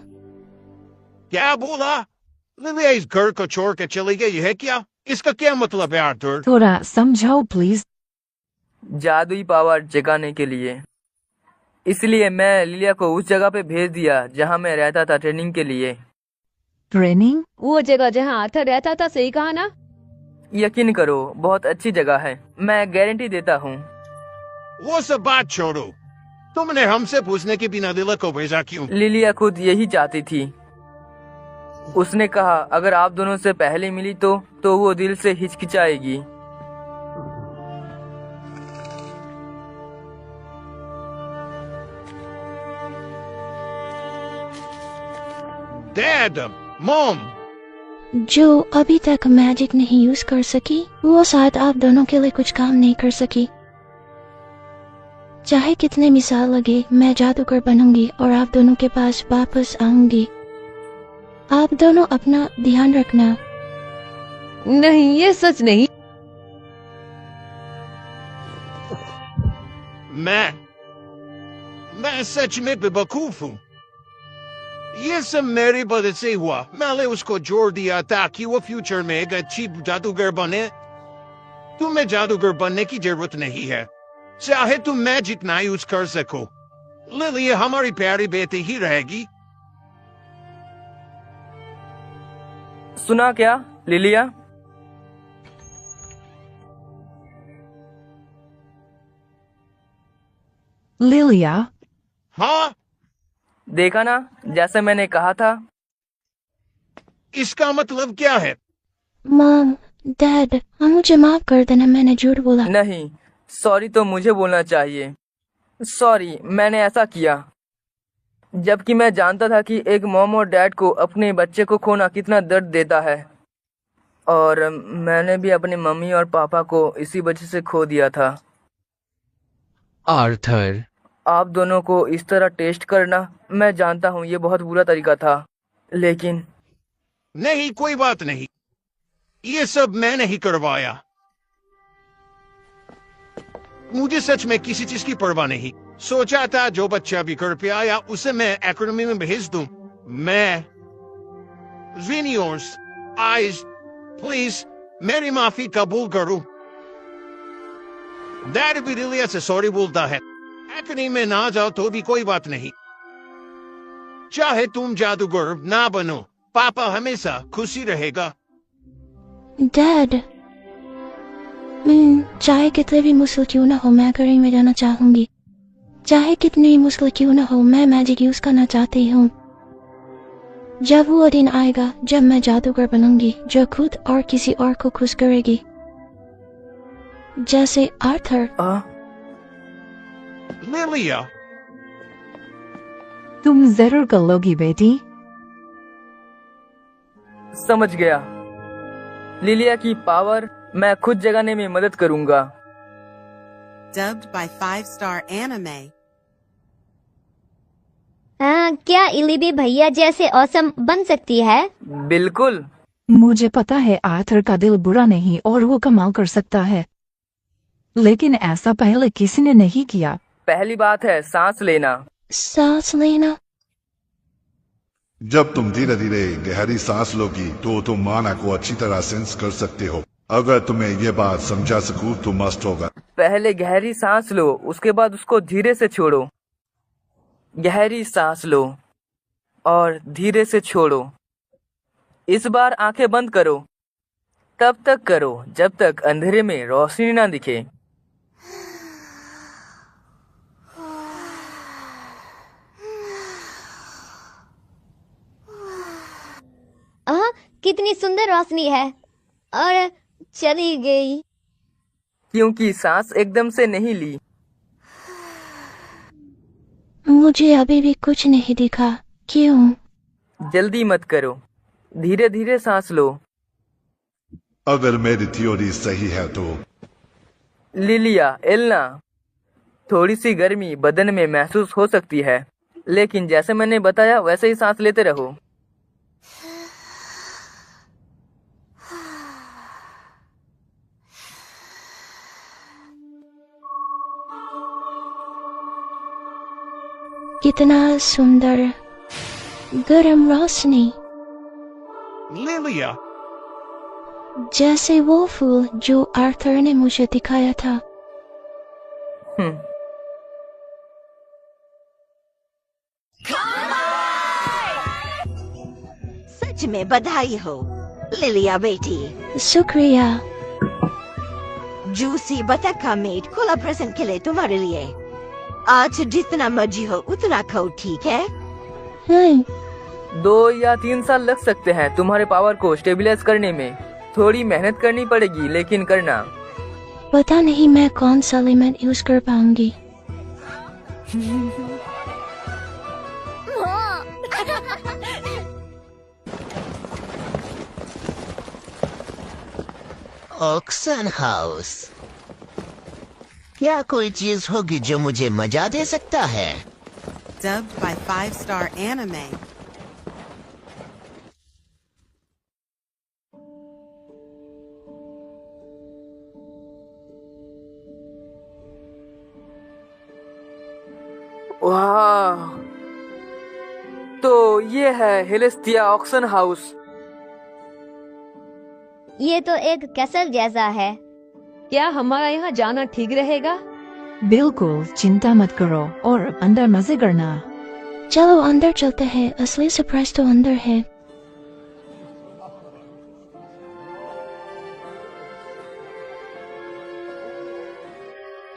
क्या बोला? लिलिया इस घर को छोड़ के चली गई है क्या? इसका क्या मतलब है आर्थर? थोड़ा समझाओ प्लीज। जादुई पावर जगाने के लिए। इसलिए मैं लिलिया को उस जगह पे भेज दिया जहाँ मैं रहता था ट्रेनिंग के लिए। ट्रेनिंग? वो जगह जहाँ आर्थर रहता था, सही कहा ना? यकीन करो, बहुत अच्छी जगह है, मैं गारंटी देता हूँ। वो सब बात छोड़ो, तुमने हमसे पूछने के बिना लिलिया को भेजा क्यों? लिलिया खुद यही चाहती थी। उसने कहा अगर आप दोनों से पहले मिली तो वो दिल से हिचकिचाएगी। डैड, मॉम, जो अभी तक मैजिक नहीं यूज कर सकी, वो शायद आप दोनों के लिए कुछ काम नहीं कर सकी। चाहे कितने मिसाल लगे, मैं जादूगर बनूंगी और आप दोनों के पास वापस आऊंगी। आप दोनों अपना ध्यान रखना। नहीं, ये सच नहीं। मैं सच में बेवकूफ हूँ। ये सब मेरी मदद से हुआ। मैंने उसको जोर दिया ताकि वो फ्यूचर में एक अच्छी जादूगर बने। तुम्हें जादूगर बनने की जरूरत नहीं है। चाहे तुम मैजिक ना यूज कर सको, लिलिया हमारी प्यारी बेटी ही रहेगी। सुना क्या लिलिया? लिलिया? हाँ, देखा ना, जैसे मैंने कहा था। इसका मतलब क्या है? मॉम, डैड, मुझे माफ कर देना, मैंने झूठ बोला। नहीं, सॉरी तो मुझे बोलना चाहिए। सॉरी, मैंने ऐसा किया जबकि मैं जानता था कि एक मॉम और डैड को अपने बच्चे को खोना कितना दर्द देता है। और मैंने भी अपनी मम्मी और पापा को इसी वजह से खो दिया था। आर्थर, आप दोनों को इस तरह टेस्ट करना, मैं जानता हूँ ये बहुत बुरा तरीका था, लेकिन नहीं, कोई बात नहीं। ये सब मैं नहीं करवाया। मुझे सच में किसी चीज की परवाह नहीं। सोचा था जो बच्चा भी घर पे आया उसे मैं एकेडमी में भेज दूं। मैं जीनियर्स आइज प्लीज मेरी माफी कबूल करो। डैड भी लिलिया से सॉरी बोलता है। एकेडमी में ना जाओ तो भी कोई बात नहीं। चाहे तुम जादूगर ना बनो, पापा हमेशा खुशी रहेगा। डैड, चाहे कितने भी मुश्किल क्यों ना हो, मैं एकेडमी में जाना चाहूंगी। चाहे कितनी भी मुश्किल क्यों ना हो, मैं मैजिक यूज करना चाहती हूँ। जब वो दिन आएगा जब मैं जादूगर बनूंगी जो खुद और किसी और को खुश करेगी, जैसे आर्थर। लिलिया, तुम जरूर कर लोगी बेटी। समझ गया। लिलिया की पावर मैं खुद जगाने में मदद करूंगा। Dubbed by 5-star anime. क्या इलिबी भैया जैसे औसम बन सकती है? बिल्कुल। मुझे पता है आर्थर का दिल बुरा नहीं और वो कमाल कर सकता है, लेकिन ऐसा पहले किसी ने नहीं किया। पहली बात है सांस लेना। सांस लेना? जब तुम धीरे धीरे गहरी सांस लोगी तो तुम माना को अच्छी तरह सेंस कर सकते हो। अगर तुम्हें ये बात समझा सकूं तो मस्त होगा। पहले गहरी सांस लो, उसके बाद उसको धीरे से छोड़ो। गहरी सांस लो और धीरे से छोड़ो। इस बार आंखें बंद करो। तब तक करो जब तक अंधेरे में रोशनी ना दिखे। कितनी सुंदर रोशनी है और चली गई। क्योंकि सांस एकदम से नहीं ली। मुझे अभी भी कुछ नहीं दिखा। क्यों? जल्दी मत करो, धीरे धीरे सांस लो। अगर मेरी थ्योरी सही है तो लिलिया, एलना, थोड़ी सी गर्मी बदन में महसूस हो सकती है, लेकिन जैसे मैंने बताया वैसे ही सांस लेते रहो। कितना सुंदर गर्म रोशनी, लिलिया, जैसे वो फूल जो आर्थर ने मुझे दिखाया था। सच में बधाई हो लिलिया बेटी। शुक्रिया। जूसी बतख का मीट खुला प्रेजेंट के लिए तुम्हारे लिए। आज जितना मर्जी हो उतना खाओ, ठीक है? 2 या 3 साल लग सकते हैं तुम्हारे पावर को स्टेबलाइज करने में। थोड़ी मेहनत करनी पड़ेगी, लेकिन करना। पता नहीं मैं कौन सा एलिमेंट यूज कर पाऊंगी। Auction house. क्या कोई चीज होगी जो मुझे मजा दे सकता है? Dubbed by 5-star anime. वाह, तो ये है हेलिस्टिया ऑक्शन हाउस। ये तो एक कैसल जैसा है। क्या हमारा यहाँ जाना ठीक रहेगा? बिल्कुल चिंता मत करो और अंदर मजे करना। चलो अंदर चलते हैं, असली सरप्राइज तो अंदर है।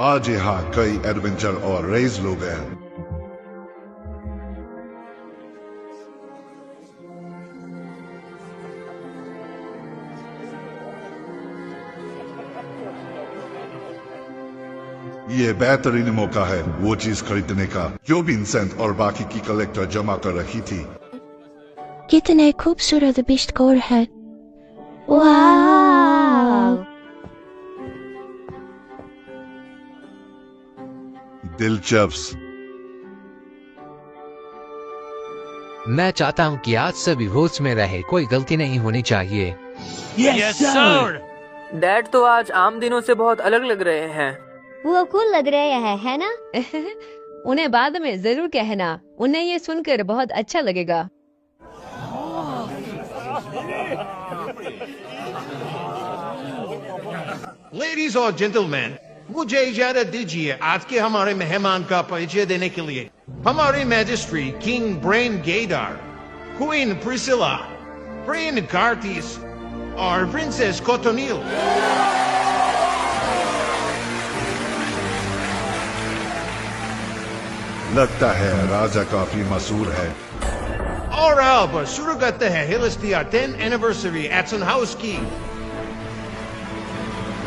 आज यहाँ कई एडवेंचर और रेस लोग हैं। ये बेहतरीन मौका है वो चीज खरीदने का जो विंसेंट और बाकी की कलेक्टर जमा कर रही थी। कितने खूबसूरत बिस्कुट है। वाह! दिलचस्प। मैं चाहता हूँ कि आज सभी होश में रहे, कोई गलती नहीं होनी चाहिए। Yes sir. डैड तो आज आम दिनों से बहुत अलग लग रहे हैं। वो कूल लग रहे हैं, है ना? उन्हें बाद में जरूर कहना, उन्हें ये सुनकर बहुत अच्छा लगेगा। लेडीज और जेंटलमैन, मुझे इजाजत दीजिए आज के हमारे मेहमान का परिचय देने के लिए। हमारे majesty king Blaine Glayder, queen Priscilla, Blaine Curtis और प्रिंसेस कोटोनील। लगता है राजा काफी मशहूर है। और अब शुरू करते हैं हेलिस्टिया 10th एनिवर्सरी एक्शन हाउस की।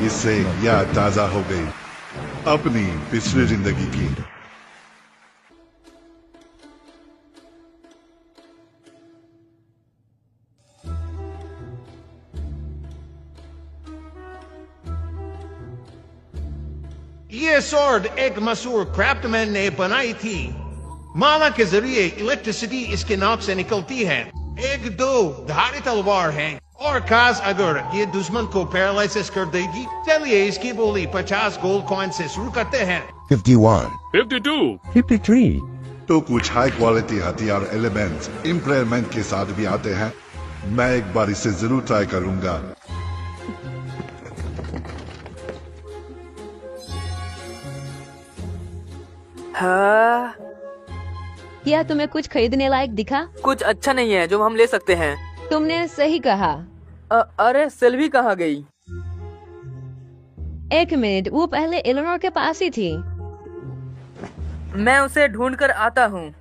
इससे याद ताजा हो गई अपनी पिछली जिंदगी की। ये स्वॉर्ड एक मशहूर क्राफ्टमैन ने बनाई थी। माला के जरिए इलेक्ट्रिसिटी इसके नाक से निकलती है। एक दो धारी तलवार है और खास अगर ये दुश्मन को पैरालाइसिस कर देगी। चलिए इसकी बोली 50 गोल्ड कॉइन से शुरू करते हैं। 51, 52, 53। तो कुछ हाई क्वालिटी हथियार एलिमेंट्स इम्प्लीमेंट के साथ भी आते हैं। मैं एक बार इसे जरूर ट्राई करूंगा। हाँ, क्या तुम्हें कुछ खरीदने लायक दिखा? कुछ अच्छा नहीं है जो हम ले सकते हैं। तुमने सही कहा। अरे सेल्वी कहाँ गई? एक मिनट, वो पहले एलेनोर के पास ही थी। मैं उसे ढूंढ कर आता हूँ।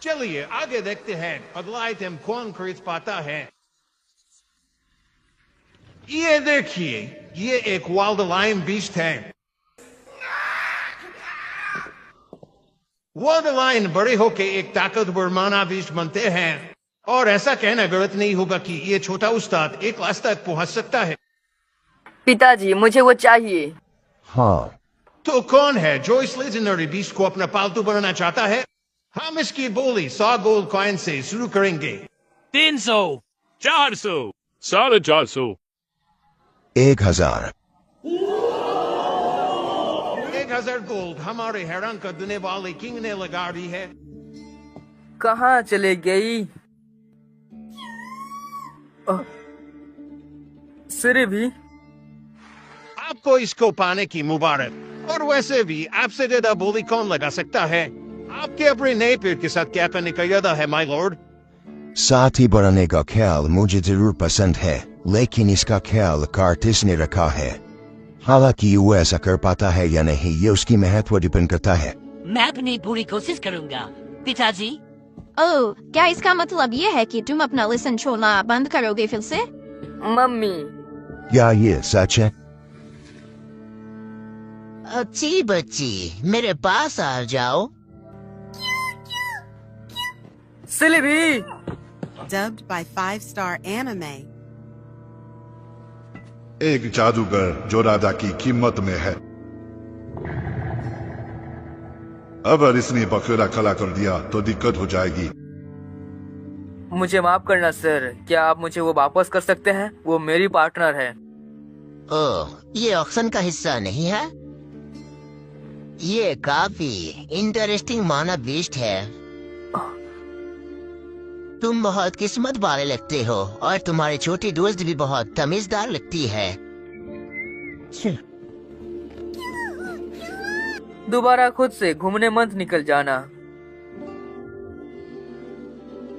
चलिए आगे देखते हैं अगला आइटम कौन खरीद पाता है। ये देखिए, ये एक वाइल्ड लायन बीस्ट है। वाइल्ड लायन बड़े होके एक ताकतवर माना बीस्ट बनते हैं और ऐसा कहना गलत नहीं होगा कि ये छोटा उस्ताद एक क्लास तक पहुंच सकता है। पिताजी मुझे वो चाहिए। हाँ। तो कौन है जो इस लेजेंडरी बीस्ट को अपना पालतू बनाना चाहता है? हम इसकी बोली 100 गोल्ड कॉइन से शुरू करेंगे। 300, 400, 450, 1000। 1000 गोल्ड हमारे हैरान कर देने वाले किंग ने लगा दी है। कहाँ चले गई? सिरे भी। आपको इसको पाने की मुबारक। और वैसे भी आपसे ज्यादा बोली कौन लगा सकता है? आपके अपने नए पेड़ के साथ क्या करने का इरादा है माय लॉर्ड? साथी बढ़ाने का ख्याल मुझे जरूर पसंद है, लेकिन इसका ख्याल कार्टिस ने रखा है। हालांकि वो ऐसा कर पाता है या नहीं ये उसकी महत्व डिपेंड करता है। मैं अपनी पूरी कोशिश करूंगा पिताजी। ओह, क्या इसका मतलब ये है कि तुम अपना लेसन छोड़ना बंद करोगे फिर से? मम्मी। क्या ये सच है? अच्छी बच्ची, मेरे पास आ जाओ। सिलिबी। Dubbed by 5-star anime. एक जादूगर जो राजा की कीमत में है। अगर इसने बखेड़ा खड़ा कर दिया तो दिक्कत हो जाएगी। मुझे माफ करना सर, क्या आप मुझे वो वापस कर सकते हैं? वो मेरी पार्टनर है। ओह, ये ऑक्शन का हिस्सा नहीं है। ये काफी इंटरेस्टिंग मानव बीस्ट है। तुम बहुत किस्मत वाले लगते हो और तुम्हारी छोटी दोस्त भी बहुत तमीजदार लगती है। दोबारा खुद से घूमने मत निकल जाना।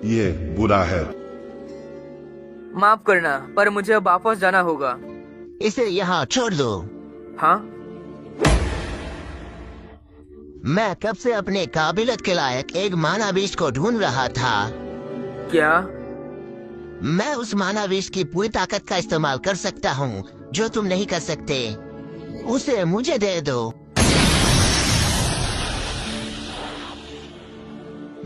ये बुरा है। माफ करना, पर मुझे अब वापस जाना होगा। इसे यहाँ छोड़ दो। हाँ? मैं कब से अपने काबिलियत के लायक एक मानवीश को ढूंढ रहा था। क्या? मैं उस मानवीश की पूरी ताकत का इस्तेमाल कर सकता हूँ जो तुम नहीं कर सकते। उसे मुझे दे दो।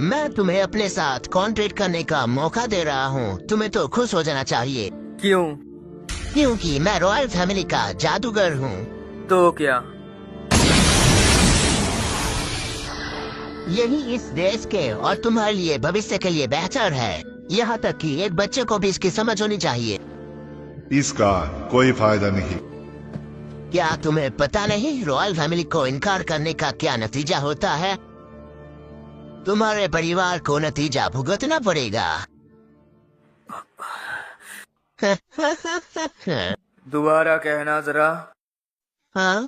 मैं तुम्हें अपने साथ कॉन्ट्रैक्ट करने का मौका दे रहा हूँ। तुम्हें तो खुश हो जाना चाहिए। क्यों? क्योंकि मैं रॉयल फैमिली का जादूगर हूँ। तो क्या? यही इस देश के और तुम्हारे लिए भविष्य के लिए बेहतर है। यहाँ तक कि एक बच्चे को भी इसकी समझ होनी चाहिए। इसका कोई फायदा नहीं। क्या तुम्हें पता नहीं रॉयल फैमिली को इनकार करने का क्या नतीजा होता है? तुम्हारे परिवार को नतीजा भुगतना पड़ेगा। दोबारा कहना जरा। हाँ?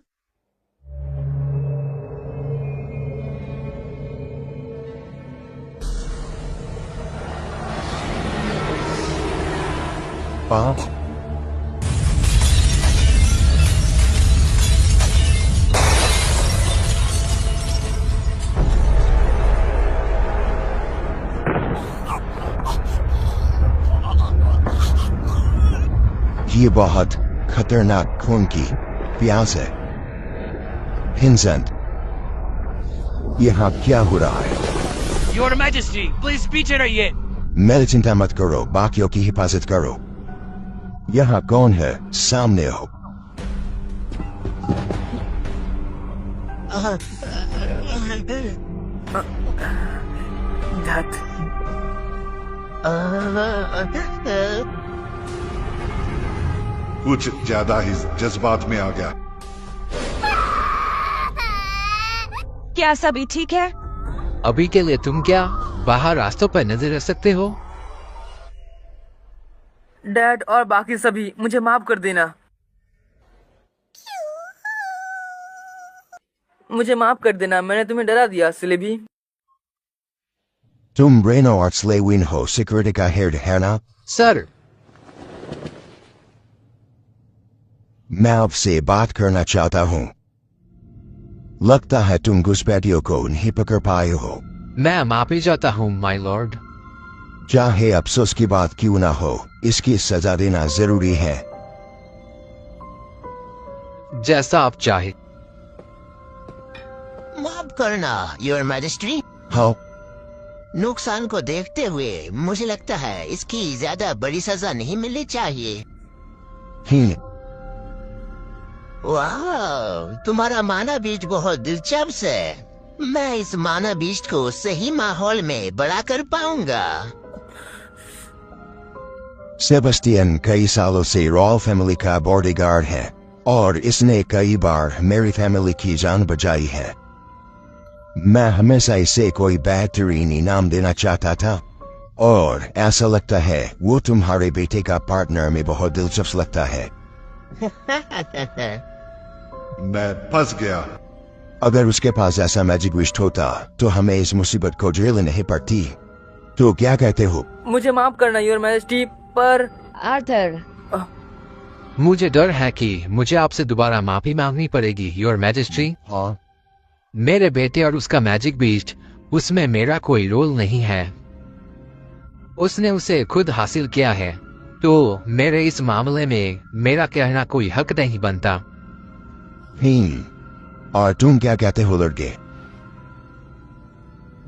ये बहुत खतरनाक खून की प्यास है। भिंसेंट, यहाँ क्या हो रहा है? Your Majesty, please पीछे रहिए। मेरी चिंता मत करो, बाकियों की हिफाजत करो। यहाँ कौन है? सामने हो। कुछ ज्यादा ही जज्बात में आ गया। क्या सभी ठीक है? अभी के लिए तुम क्या बाहर रास्तों पर नजर रख सकते हो? डैड और बाकी सभी, मुझे माफ कर देना। मुझे माफ कर देना, मैंने तुम्हें डरा दिया सिलिबी। तुम रेनो और स्लेविन हो, सिक्योरिटी का हेड है ना? सर, मैं आपसे बात करना चाहता हूँ। लगता है तुम घुसपैठियों को नहीं पकड़ पाए हो। मैं माफी चाहता हूँ माय लॉर्ड। चाहे अफसोस की बात क्यों ना हो, इसकी सजा देना जरूरी है। जैसा आप चाहे। माफ करना योर मैजेस्टी। हाँ? नुकसान को देखते हुए मुझे लगता है इसकी ज्यादा बड़ी सजा नहीं मिलनी चाहिए। वाह, तुम्हारा माना बीज बहुत दिलचस्प है। मैं इस माना बीज को सही माहौल में बड़ा कर पाऊंगा। सेबेस्टियन कई सालों से रॉयल फैमिली का बॉडीगार्ड है और इसने कई बार मेरी फैमिली की जान बचाई है। मैं हमेशा इसे कोई बेहतरीन इनाम देना चाहता था और ऐसा लगता है वो तुम्हारे बेटे का पार्टनर में बहुत दिलचस्प लगता है। मैं फंस गया। अगर उसके पास ऐसा मैजिक विस्ट होता तो हमें इस मुसीबत को झेलनी नहीं पड़ती। तो क्या कहते हो? मुझे माफ करना योर मैजेस्टी, पर आर्थर, मुझे डर है कि मुझे आपसे दोबारा माफी मांगनी पड़ेगी योर मैजेस्टी। हाँ? मेरे बेटे और उसका मैजिक बीस्ट, उसमें मेरा कोई रोल नहीं है। उसने उसे खुद हासिल किया है, तो मेरे इस मामले में मेरा कहना कोई हक नहीं बनता। और तुम क्या कहते हो लड़के?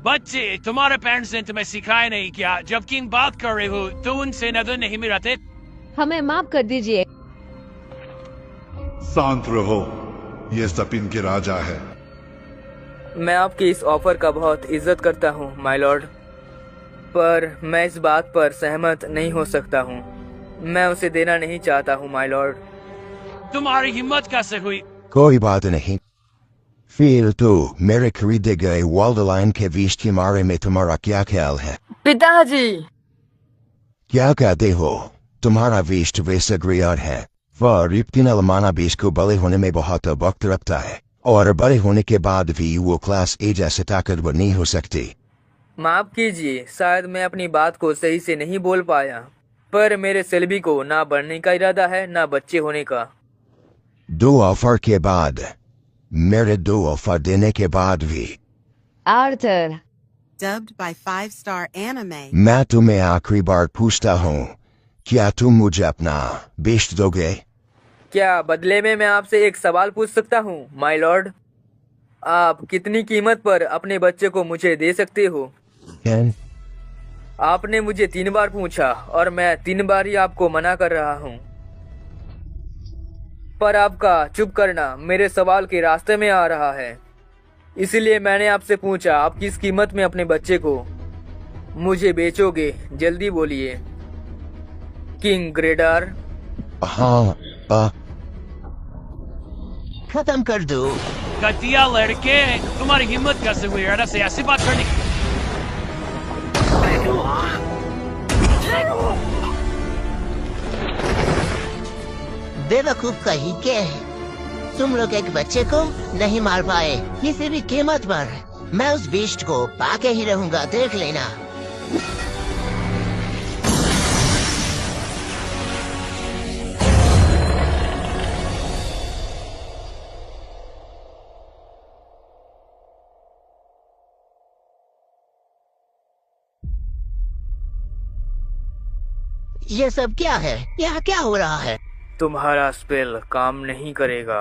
बच्चे, तुम्हारे पेरेंट्स ने तुम्हें सिखाया नहीं क्या? जब किंग बात कर रहे हो तो उनसे नजर नहीं मिलाते? हमें माफ कर दीजिए। शांत रहो, ये सब इनके राजा है। मैं आपकी इस ऑफर का बहुत इज्जत करता हूँ माय लॉर्ड, पर मैं इस बात पर सहमत नहीं हो सकता हूँ। मैं उसे देना नहीं चाहता हूँ माय लॉर्ड। तुम्हारी हिम्मत कैसे हुई? कोई बात नहीं। फिर तो मेरे खरीदे गए वॉल्डलाइन के विष के बारे में तुम्हारा क्या ख्याल है? पिताजी! क्या कहते हो? तुम्हारा विष वैसा ग्रेड है, पर इतनी लमाना विष को बड़े होने में बहुत वक्त रखता है, और बड़े होने के बाद भी वो क्लास ए जैसे ताकतवर नहीं हो सकती। माफ कीजिए, शायद मैं अपनी बात को सही से नहीं बोल पाया, पर मेरे सेल्बी को ना बढ़ने का इरादा है ना बच्चे होने का। 2 ऑफर के बाद, मेरे 2 ऑफर देने के बाद भी। Arthur. Dubbed by 5-star anime. मैं तुम्हें आखिरी बार पूछता हूँ, क्या तुम मुझे अपना बेच दोगे? क्या बदले में मैं आपसे एक सवाल पूछ सकता हूँ माय लॉर्ड? आप कितनी कीमत पर अपने बच्चे को मुझे दे सकते हो? आपने मुझे 3 बार पूछा और मैं 3 बार ही आपको मना कर रहा हूँ, पर आपका चुप करना मेरे सवाल के रास्ते में आ रहा है। इसलिए मैंने आपसे पूछा, आप किस कीमत में अपने बच्चे को मुझे बेचोगे? जल्दी बोलिए किंग ग्रेडर। हाँ, खत्म कर दो। घटिया लड़के, तुम्हारी हिम्मत कैसे हुई यार से ऐसी बात करने की? बेवकूफ कहीं के, तुम लोग एक बच्चे को नहीं मार पाए किसी भी कीमत पर। मैं उस बीस्ट को पाके ही रहूंगा, देख लेना। ये सब क्या है? यहाँ क्या हो रहा है? तुम्हारा स्पेल काम नहीं करेगा।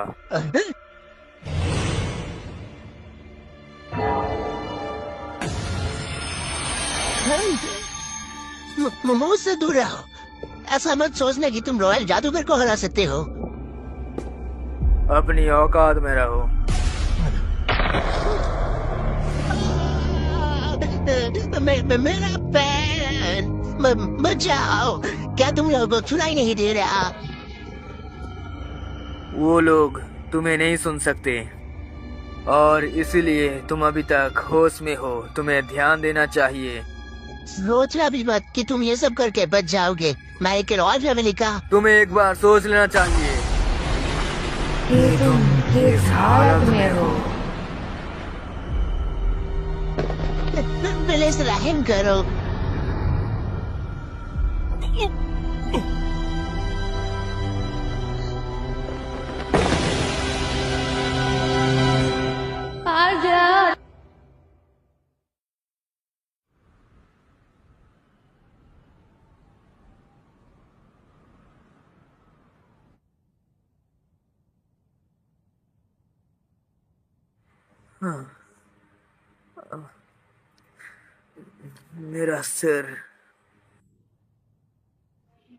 मुंह से दूर रहो। ऐसा मत सोचना कि तुम रॉयल जादूगर को हरा सकते हो। अपनी औकात में रहो। मेरा पैन बचाओ। क्या तुम लोगों को सुनाई नहीं दे रहा? वो लोग तुम्हें नहीं सुन सकते और इसलिए तुम अभी तक होश में हो। तुम्हें ध्यान देना चाहिए। सोचना भी मत कि तुम ये सब करके बच जाओगे। मैं एक रॉयल फैमिली का। तुम्हें एक बार सोच लेना चाहिए कि तुम किस हालत में हो। प्लीज रहम करो। मेरा सिर।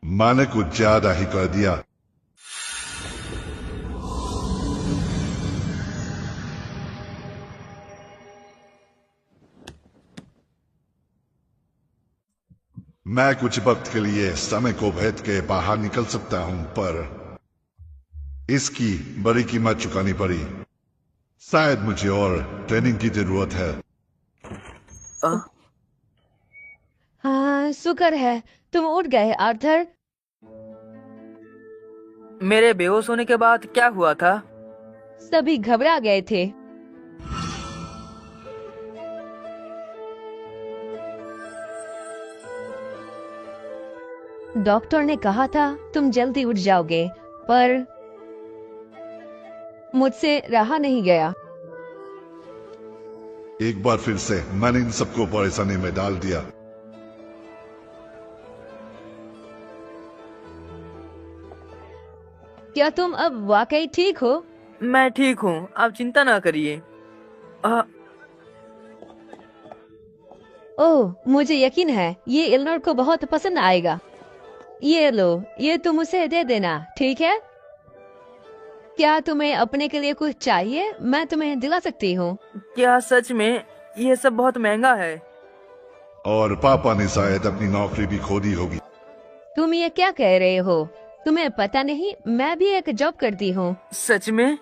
मैंने कुछ ज्यादा ही कर दिया। मैं कुछ वक्त के लिए समय को भेद के बाहर निकल सकता हूं, पर इसकी बड़ी कीमत चुकानी पड़ी। शायद मुझे और ट्रेनिंग की जरूरत है। हाँ, शुक्र है तुम उठ गए आर्थर। मेरे बेहोश होने के बाद क्या हुआ था? सभी घबरा गए थे। डॉक्टर ने कहा था तुम जल्दी उठ जाओगे, पर मुझसे रहा नहीं गया। एक बार फिर से मैंने इन सबको परेशानी में डाल दिया। क्या तुम अब वाकई ठीक हो? मैं ठीक हूँ, आप चिंता ना करिए। ओह, मुझे यकीन है ये इल्नर को बहुत पसंद आएगा। ये लो, ये तुम उसे दे देना, ठीक है? क्या तुम्हें अपने के लिए कुछ चाहिए? मैं तुम्हें दिला सकती हूँ। क्या सच में ये सब बहुत महंगा है? और पापा ने शायद अपनी नौकरी भी खो दी होगी। तुम ये क्या कह रहे हो? तुम्हें पता नहीं, मैं भी एक जॉब करती हूँ। सच में?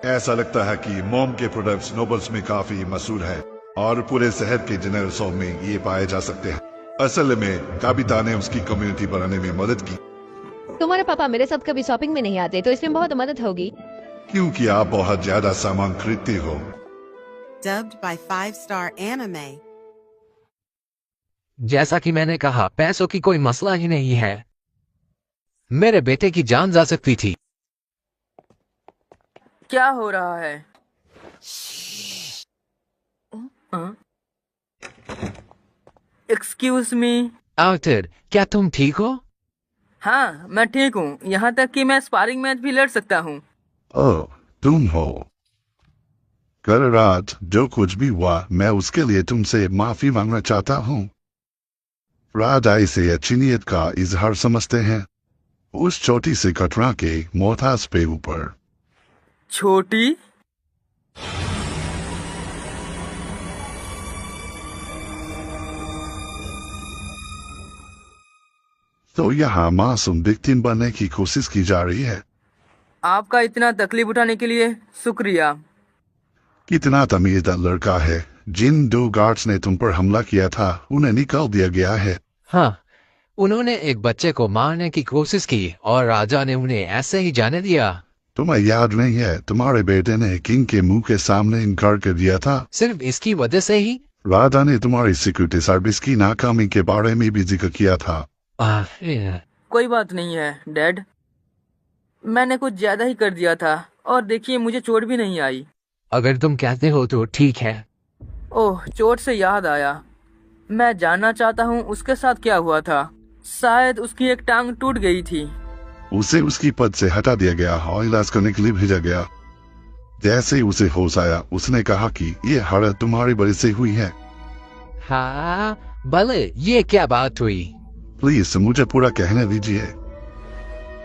ऐसा लगता है कि मॉम के प्रोडक्ट्स नोबल्स में काफी मशहूर है और पूरे शहर के जनरल स्टोर में ये पाए जा सकते हैं। असल में काबिता ने उसकी कम्युनिटी बनाने में मदद की। तुम्हारे पापा मेरे साथ कभी शॉपिंग में नहीं आते, तो इसमें बहुत मदद होगी। क्योंकि आप बहुत ज्यादा सामान खरीदते हो। Dubbed by 5-star anime. जैसा कि मैंने कहा, पैसों की कोई मसला ही नहीं है। मेरे बेटे की जान जा सकती थी। क्या हो रहा है? Excuse me. आर्थर, क्या तुम ठीक हो? हाँ, मैं ठीक हूँ। यहाँ तक कि मैं स्पारिंग मैच भी लड़ सकता हूँ। ओह, तुम हो। कल रात जो कुछ भी हुआ, मैं उसके लिए तुमसे माफी मांगना चाहता हूँ। राजा इसे अच्छी नीयत का इजहार समझते हैं। उस छोटी सी घटना के मोहताज पे ऊपर। छोटी? तो यहाँ मासूम विक्टिम बनने की कोशिश की जा रही है। आपका इतना तकलीफ उठाने के लिए शुक्रिया। कितना तमीज़दार लड़का है। जिन 2 गार्ड्स ने तुम पर हमला किया था, उन्हें निकाल दिया गया है। हाँ, उन्होंने एक बच्चे को मारने की कोशिश की और राजा ने उन्हें ऐसे ही जाने दिया। तुम्हें याद नहीं है, तुम्हारे बेटे ने किंग के मुंह के सामने इनकार कर दिया था। सिर्फ इसकी वजह से ही? राजा ने तुम्हारी सिक्योरिटी सर्विस की नाकामी के बारे में भी जिक्र किया था। कोई बात नहीं है डैड, मैंने कुछ ज्यादा ही कर दिया था और देखिए मुझे चोट भी नहीं आई। अगर तुम कहते हो तो ठीक है। ओह, चोट से याद आया, मैं जानना चाहता हूँ उसके साथ क्या हुआ था। शायद उसकी एक टांग टूट गई थी। उसे उसकी पद से हटा दिया गया और इलाज करने के लिए भेजा गया। जैसे ही उसे होश आया, उसने कहा कि ये हरकत तुम्हारी वजह से हुई है। हाँ, भले, ये क्या बात हुई? प्लीज मुझे पूरा कहने दीजिए।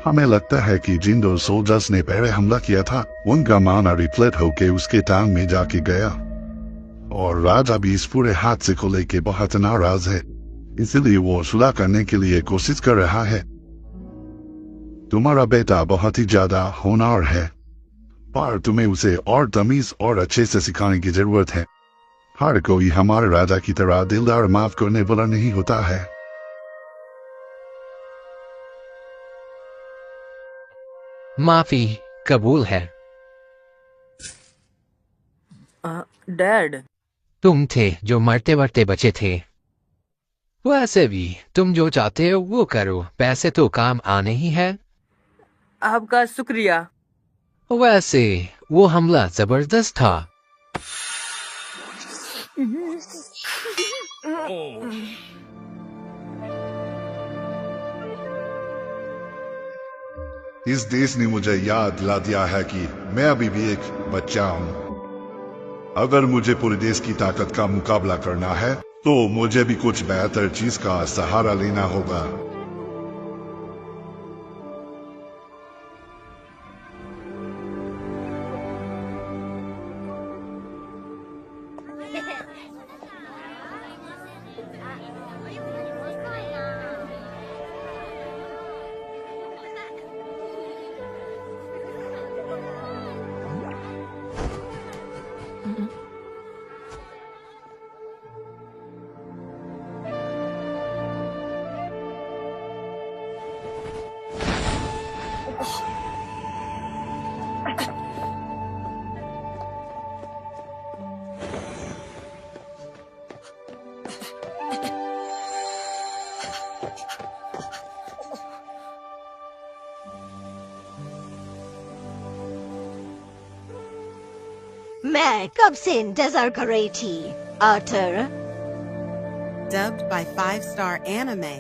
हमें लगता है कि जिन 2 सोल्जर्स ने पहले हमला किया था, उनका माना रिफ्लेक्ट होके उसके टांग में जाके गया और राजा भी इस पूरे हादसे को लेके बहुत नाराज है। इसलिए वो सुलह करने के लिए कोशिश कर रहा है। तुम्हारा बेटा बहुत ही ज्यादा होनहार है, पर तुम्हें उसे और तमीज और अच्छे से सिखाने की जरूरत है। हर कोई हमारे राजा की तरह दिलदार माफ करने वाला नहीं होता है। माफी कबूल है। डैड, तुम थे जो मरते मरते बचे थे। वैसे भी तुम जो चाहते हो वो करो, पैसे तो काम आने ही है। आपका शुक्रिया। वैसे वो हमला जबरदस्त था। इस देश ने मुझे याद दिला दिया है कि मैं अभी भी एक बच्चा हूँ। अगर मुझे पूरे देश की ताकत का मुकाबला करना है, तो मुझे भी कुछ बेहतर चीज का सहारा लेना होगा। मैं कब से इंतजार कर रही थी, Arthur. Dubbed by 5-star anime.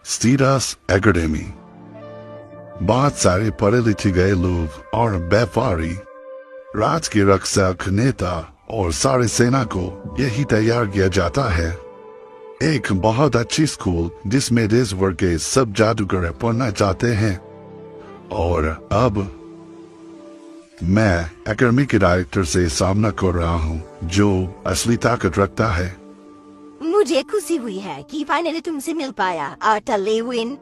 Xyrus academy. बहुत सारे पढ़े लिखे गए लोग और व्यापारी, राज के रक्षक, नेता और सारे सेना को यही तैयार किया जाता है। एक बहुत अच्छी स्कूल जिसमें देश भर के सब जादूगर पढ़ना चाहते हैं। और अब मैं एकेडमी के डायरेक्टर से सामना कर रहा हूँ जो असली ताकत रखता है। मुझे खुशी हुई है कि फाइनली तुमसे मिल पाया आर्टर लेविन।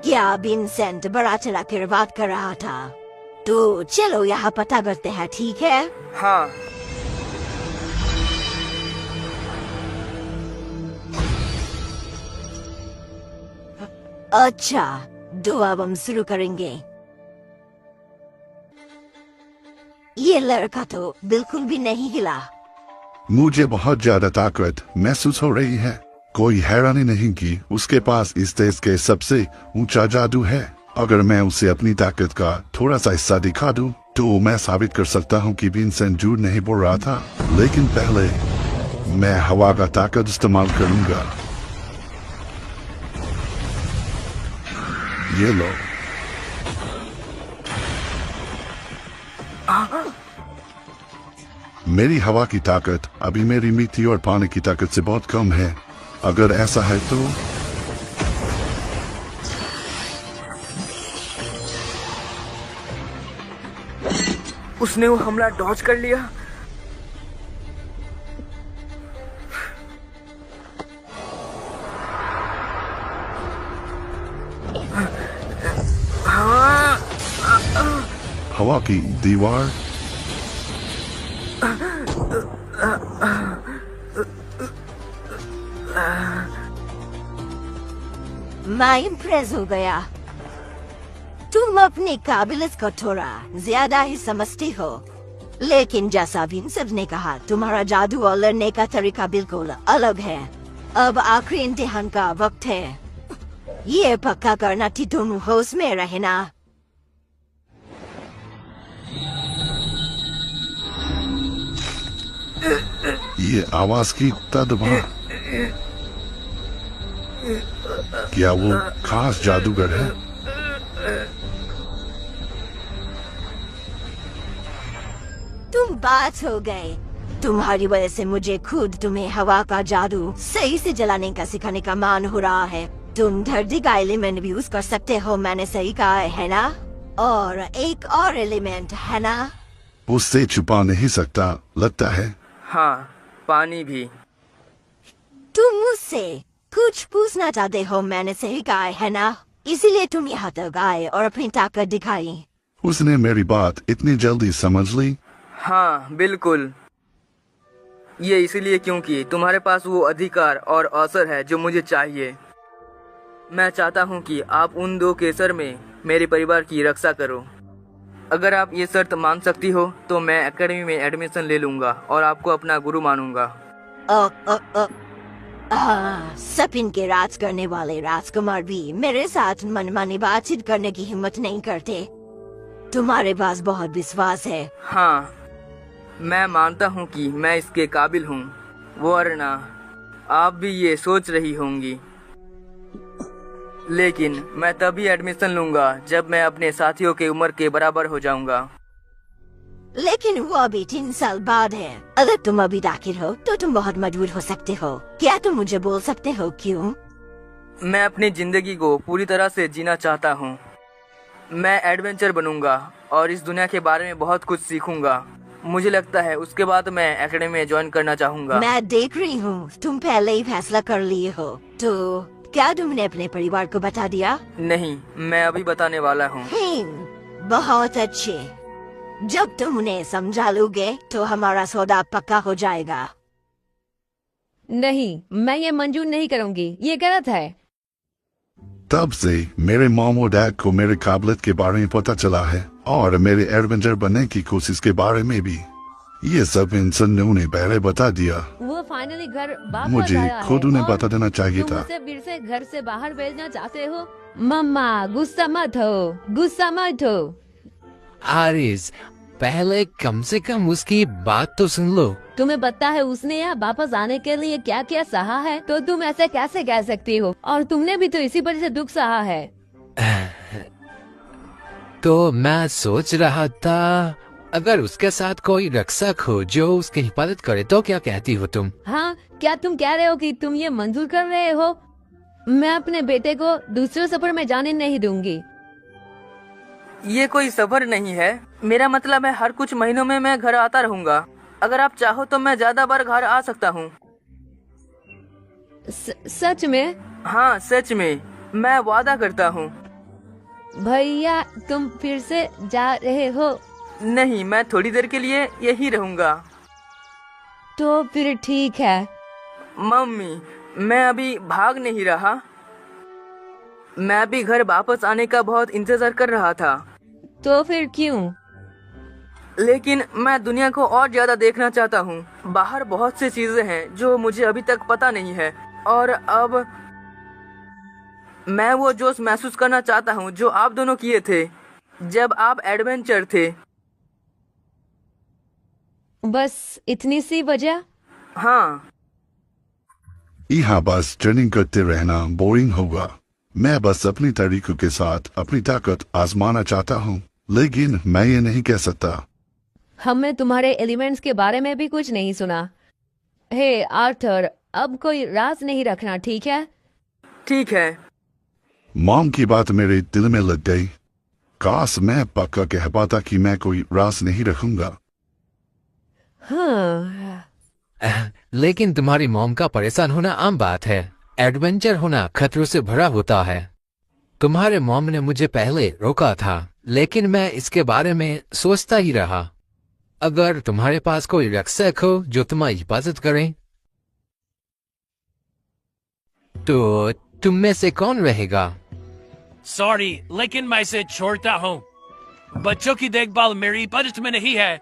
क्या विंसेंट बड़ा चला कर बात कर रहा था? तो चलो यहाँ पता करते हैं, ठीक है? हाँ। अच्छा, तो अब हम शुरू करेंगे। ये लड़का तो बिल्कुल भी नहीं हिला। मुझे बहुत ज्यादा ताकत महसूस हो रही है। कोई हैरानी नहीं कि उसके पास इस देश के सबसे ऊंचा जादू है। अगर मैं उसे अपनी ताकत का थोड़ा सा हिस्सा दिखा दूं, तो मैं साबित कर सकता हूं कि विंसेंट झूठ नहीं बोल रहा था। लेकिन पहले मैं हवा का ताकत इस्तेमाल करूंगा। ये लो। मेरी हवा की ताकत अभी मेरी मिट्टी और पानी की ताकत से बहुत कम है। अगर ऐसा है तो उसने वो हमला डॉज कर लिया। हवा की दीवार। मैं इम्प्रेस हो गया। तुम अपनी काबिलियत को थोड़ा ज्यादा ही समझती हो, लेकिन जैसा विंसेंट ने कहा, तुम्हारा जादू और लड़ने का तरीका बिल्कुल अलग है। अब आखिरी इम्तिहान का वक्त है। ये पक्का करना कि तुम होश में रहना। ये आवाज की तदबा। क्या वो खास जादूगर है? तुम बात हो गए। तुम्हारी वजह से मुझे खुद तुम्हें हवा का जादू सही से जलाने का सिखाने का मान हो रहा है। तुम धरती का एलिमेंट भी यूज कर सकते हो, मैंने सही कहा है ना? और एक और एलिमेंट है ना? उससे छुपा नहीं सकता लगता है। हाँ, पानी भी। तुम मुझसे कुछ पूछना चाहते हो, मैंने सही कहा है ना? इसीलिए तुम यहाँ तक आए और अपनी ताकत दिखाई। उसने मेरी बात इतनी जल्दी समझ ली? हाँ, बिल्कुल। ये इसलिए क्योंकि तुम्हारे पास वो अधिकार और अवसर है जो मुझे चाहिए। मैं चाहता हूँ कि आप उन दो केसर में मेरे परिवार की रक्षा करो। अगर आप ये शर्त मान सकती हो तो मैं एकेडमी में एडमिशन ले लूंगा और आपको अपना गुरु मानूंगा। सपिन के राज करने वाले राजकुमार भी मेरे साथ मनमानी बातचीत करने की हिम्मत नहीं करते। तुम्हारे पास बहुत विश्वास है। हाँ, मैं मानता हूँ कि मैं इसके काबिल हूँ, वरना आप भी ये सोच रही होंगी। लेकिन मैं तभी एडमिशन लूंगा जब मैं अपने साथियों के उम्र के बराबर हो जाऊंगा। लेकिन वो अभी 3 साल बाद है। अगर तुम अभी दाखिल हो तो तुम बहुत मजबूर हो सकते हो। क्या तुम मुझे बोल सकते हो क्यों? मैं अपनी जिंदगी को पूरी तरह से जीना चाहता हूँ। मैं एडवेंचर बनूंगा और इस दुनिया के बारे में बहुत कुछ सीखूंगा। मुझे लगता है उसके बाद मैं एकेडमी में ज्वाइन करना चाहूंगा। मैं देख रही हूँ तुम पहले ही फैसला कर लिए हो। तो क्या तुमने अपने परिवार को बता दिया? नहीं, मैं अभी बताने वाला हूँ। बहुत अच्छे। जब तुम उन्हें समझा लोगे तो हमारा सौदा पक्का हो जाएगा। नहीं, मैं ये मंजूर नहीं करूंगी, ये गलत है। तब से मेरे मॉम और डैड को मेरे काबिलियत के बारे में पता चला है और मेरे एडवेंचर बनने की कोशिश के बारे में भी। ये सब इंसान ने उन्हें पहले बता दिया। वो फाइनली घर वापस मुझे आया है खुद उन्हें और बता देना चाहिए तुम था। उसे फिर से घर से बाहर भेजना चाहते हो? मम्मा, गुस्सा मत हो, गुस्सा मत हो। आरिस, पहले कम से कम उसकी बात तो सुन लो। तुम्हें पता है उसने यहाँ वापस आने के लिए क्या क्या सहा है, तो तुम ऐसे कैसे कह सकती हो? और तुमने भी तो इसी वजह से दुख सहा है। तो मैं सोच रहा था अगर उसके साथ कोई रक्षक हो जो उसकी हिफाजत करे तो क्या कहती हो तुम? हाँ, क्या तुम कह रहे हो कि तुम ये मंजूर कर रहे हो? मैं अपने बेटे को दूसरे सफर में जाने नहीं दूंगी। ये कोई सफर नहीं है। मेरा मतलब है हर कुछ महीनों में मैं घर आता रहूंगा। अगर आप चाहो तो मैं ज्यादा बार घर आ सकता हूँ। सच में? हाँ सच में, मैं वादा करता हूँ। भैया तुम फिर से जा रहे हो? नहीं, मैं थोड़ी देर के लिए यही रहूंगा। तो फिर ठीक है। मम्मी, मैं अभी भाग नहीं रहा। मैं भी घर वापस आने का बहुत इंतजार कर रहा था। तो फिर क्यों? लेकिन मैं दुनिया को और ज्यादा देखना चाहता हूँ। बाहर बहुत सी चीजें हैं जो मुझे अभी तक पता नहीं है, और अब मैं वो जोश महसूस करना चाहता हूँ जो आप दोनों किए थे जब आप एडवेंचर थे। बस इतनी सी वजह? हाँ। यहाँ बस ट्रेनिंग करते रहना बोरिंग होगा। मैं बस अपनी तरीकों के साथ अपनी ताकत आजमाना चाहता हूँ, लेकिन मैं ये नहीं कह सकता। हमने तुम्हारे एलिमेंट्स के बारे में भी कुछ नहीं सुना। हे आर्थर, अब कोई राज नहीं रखना, ठीक है? ठीक है। मॉम की बात मेरे दिल में लग गई। काश मैं पक्का कह पाता कि मैं कोई राज नहीं रखूंगा। हाँ। लेकिन तुम्हारी मॉम का परेशान होना आम बात है। एडवेंचर होना खतरों से भरा होता है। तुम्हारे मॉम ने मुझे पहले रोका था, लेकिन मैं इसके बारे में सोचता ही रहा। अगर तुम्हारे पास कोई रक्षक हो जो तुम्हारी हिफाजत करे, तो तुम में से कौन रहेगा? सॉरी, लेकिन मैं इसे छोड़ता हूँ। बच्चों की देखभाल मेरी बजट में नहीं है।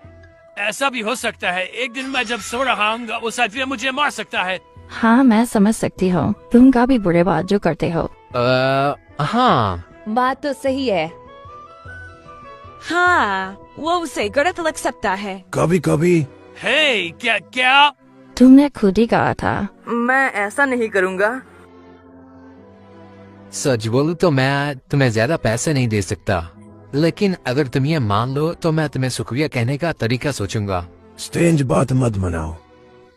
ऐसा भी हो सकता है एक दिन मैं जब सो रहा हूँ वो साथी मुझे मार सकता है। हाँ, मैं समझ सकती हूँ। तुम काफी बुरे बात जो करते हो। हाँ, बात तो सही है। हाँ, वो उसे गलत लग सकता है। कभी कभी। हे, क्या? तुमने खुद ही कहा था। मैं ऐसा नहीं करूँगा। सच बोलूं तो मैं तुम्हें ज्यादा पैसे नहीं दे सकता, लेकिन अगर तुम ये मान लो तो मैं तुम्हें शुक्रिया कहने का तरीका सोचूंगा। स्ट्रेंज बात मत मनाओ।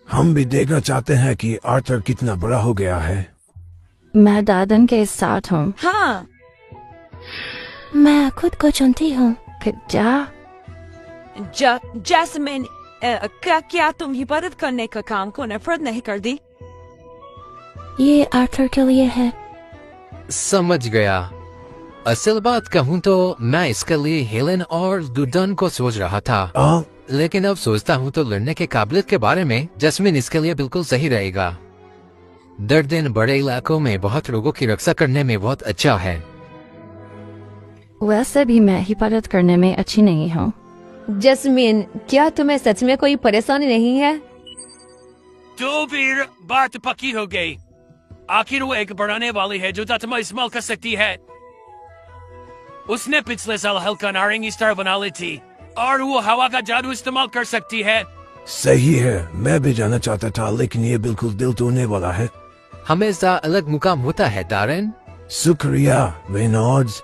हम भी देखना चाहते हैं कि आर्थर कितना बड़ा हो गया है। मैं दादन के साथ हूँ। हाँ। मैं खुद को चुनती हूँ। जैस्मिन, क्या तुम हिफाजत करने का काम को नफरत नहीं कर दी? ये आर्थर के लिए है। समझ गया। असल बात कहूँ तो मैं इसके लिए हेलेन और दुडन को सोच रहा था, लेकिन अब सोचता हूँ तो लड़ने के काबिलियत के बारे में जस्मिन इसके लिए बिल्कुल सही रहेगा। दर्दन बड़े इलाकों में बहुत लोगों की रक्षा करने में बहुत अच्छा है। वैसे भी मैं हिफाजत करने में अच्छी नहीं हूँ। जस्मिन, क्या तुम्हें सच में कोई परेशानी नहीं है? तो फिर बात पक्की हो गई। आखिर वो एक बढ़ाने वाली है जो तात्मा इस्तेमाल कर सकती है। उसने पिछले साल हल्का नारंगी स्टार बना ली थी, और वो हवा का जादू इस्तेमाल कर सकती है। सही है, मैं भी जाना चाहता था, लेकिन ये बिल्कुल दिल तोड़ने वाला है। हमेशा अलग मुकाम होता है दारन। शुक्रिया रेनॉल्ड्स।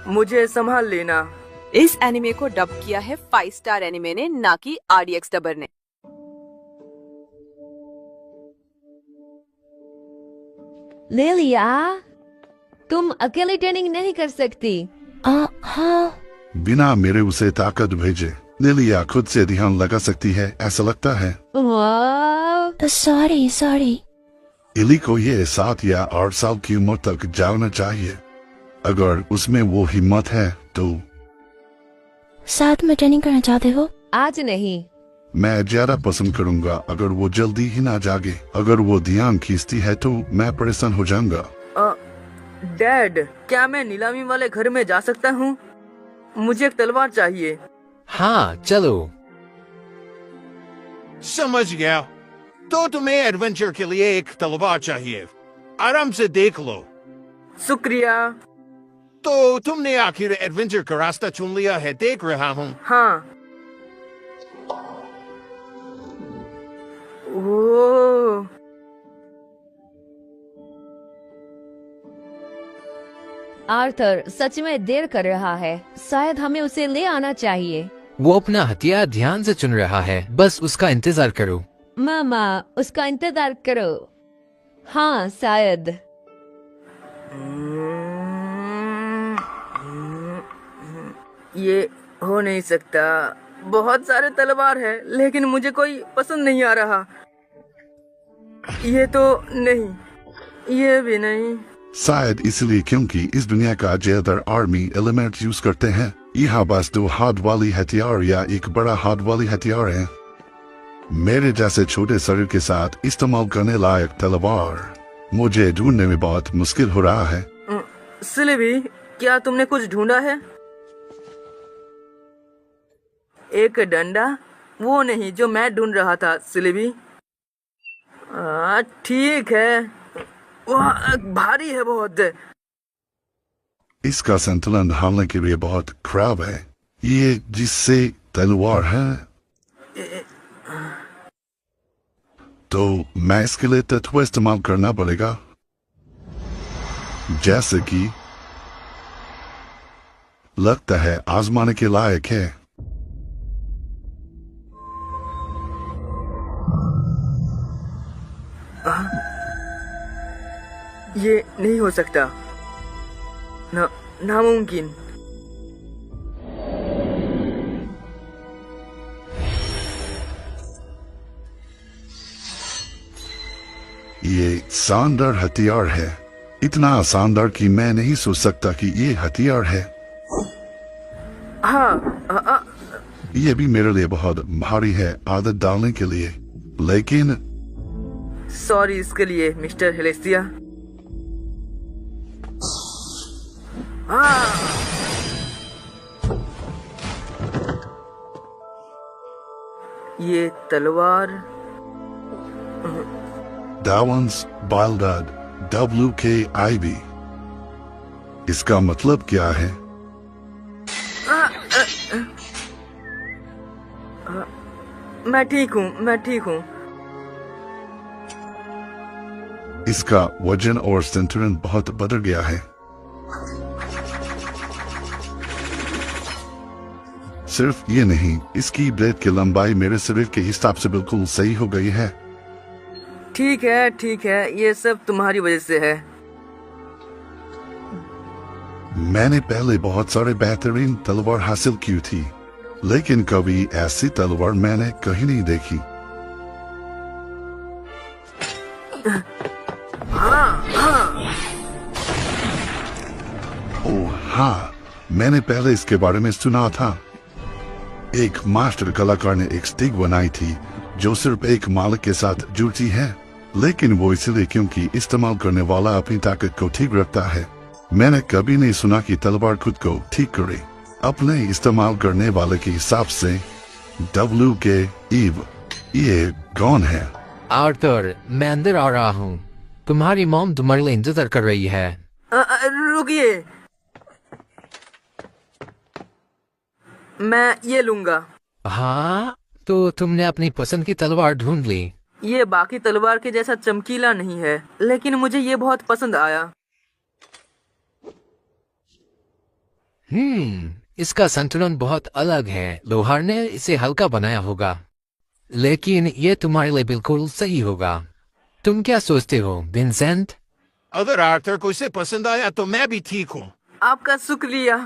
मुझे संभाल लेना। इस एनिमे को डब किया है 5 स्टार एनिमे ने, ना कि RDX डबर ने। लेलिया, तुम अकेले ट्रेनिंग नहीं कर सकती। हाँ। बिना मेरे उसे ताकत भेजे लिलिया खुद से ध्यान लगा सकती है, ऐसा लगता है। सॉरी। इली को ये 7 या 8 साल की उम्र तक जाना चाहिए। अगर उसमें वो हिम्मत है तो। साथ में ट्रेनिंग करना चाहते हो? आज नहीं। मैं ज्यादा पसंद करूंगा अगर वो जल्दी ही ना जागे। अगर वो ध्यान खींचती है तो मैं परेशान हो जाऊंगा। डैड, क्या मैं नीलामी वाले घर में जा सकता हूँ? मुझे एक तलवार चाहिए। हाँ, चलो। समझ गया। तो तुम्हें एडवेंचर के लिए एक तलवार चाहिए। आराम से देख लो। शुक्रिया। तो तुमने आखिर एडवेंचर का रास्ता चुन लिया है, देख रहा हूँ। हाँ। ओह, आर्थर सच में देर कर रहा है, शायद हमें उसे ले आना चाहिए। वो अपना हथियार ध्यान से चुन रहा है, बस उसका इंतजार करो। मामा, उसका इंतजार करो। हाँ, शायद। ये हो नहीं सकता। बहुत सारे तलवार है, लेकिन मुझे कोई पसंद नहीं आ रहा। ये तो नहीं, ये भी नहीं। शायद इसलिए क्योंकि इस दुनिया का ज्यादातर आर्मी एलिमेंट यूज करते हैं। यहाँ बस 2 हाथ वाली हथियार या एक बड़ा हाथ वाली हथियार है। मेरे जैसे छोटे शरीर के साथ इस्तेमाल करने लायक तलवार मुझे ढूंढने में बहुत मुश्किल हो रहा है। सिल्वी, क्या तुमने कुछ ढूंढा है? एक डंडा? वो नहीं जो मैं ढूंढ रहा था सिल्वी। ठीक है, वह भारी है बहुत। इसका संतुलन हालने के लिए बहुत खराब है। ये जिससे तलवार है तो मैं इसके लिए तत्व इस्तेमाल करना पड़ेगा, जैसे कि लगता है आजमाने के लायक है। ये नहीं हो सकता, नामुमकिन। ये शानदार हथियार है, इतना शानदार कि मैं नहीं सोच सकता कि ये हथियार है। हाँ, ये भी मेरे लिए बहुत भारी है आदत डालने के लिए, लेकिन सॉरी इसके लिए मिस्टर हेलेस्टिया। ये तलवार दावंस बालदाद WKIB, इसका मतलब क्या है? मैं ठीक हूँ, मैं ठीक हूँ। इसका वजन और संतुलन बहुत बदल गया है। सिर्फ ये नहीं, इसकी ब्लेड की लंबाई मेरे शरीर के हिसाब से बिल्कुल सही हो गई है। ठीक है, ठीक है, ये सब तुम्हारी वजह से है। मैंने पहले बहुत सारे बेहतरीन तलवार हासिल की थी, लेकिन कभी ऐसी तलवार मैंने कहीं नहीं देखी। ओह हाँ, मैंने पहले इसके बारे में सुना था। एक मास्टर कलाकार ने एक स्टिक बनाई थी जो सिर्फ एक मालिक के साथ जुड़ती है, लेकिन वो इसलिए क्योंकि इस्तेमाल करने वाला अपनी ताकत को ठीक रखता है। मैंने कभी नहीं सुना कि तलवार खुद को ठीक करे अपने इस्तेमाल करने वाले के हिसाब से। WKIB, ये कौन है? आर्थर, मैं अंदर आ रहा हूँ। तुम्हारी मॉम तुम्हारे लिए इंतजार कर रही है। रुकिए, मैं ये लूंगा। हाँ, तो तुमने अपनी पसंद की तलवार ढूंढ ली। ये बाकी तलवार के जैसा चमकीला नहीं है, लेकिन मुझे ये बहुत पसंद आया। इसका संतुलन बहुत अलग है। लोहार ने इसे हल्का बनाया होगा, लेकिन ये तुम्हारे लिए बिल्कुल सही होगा। तुम क्या सोचते हो विंसेंट? अगर आर्थर को इसे पसंद आया तो मैं भी ठीक हूँ। आपका शुक्रिया।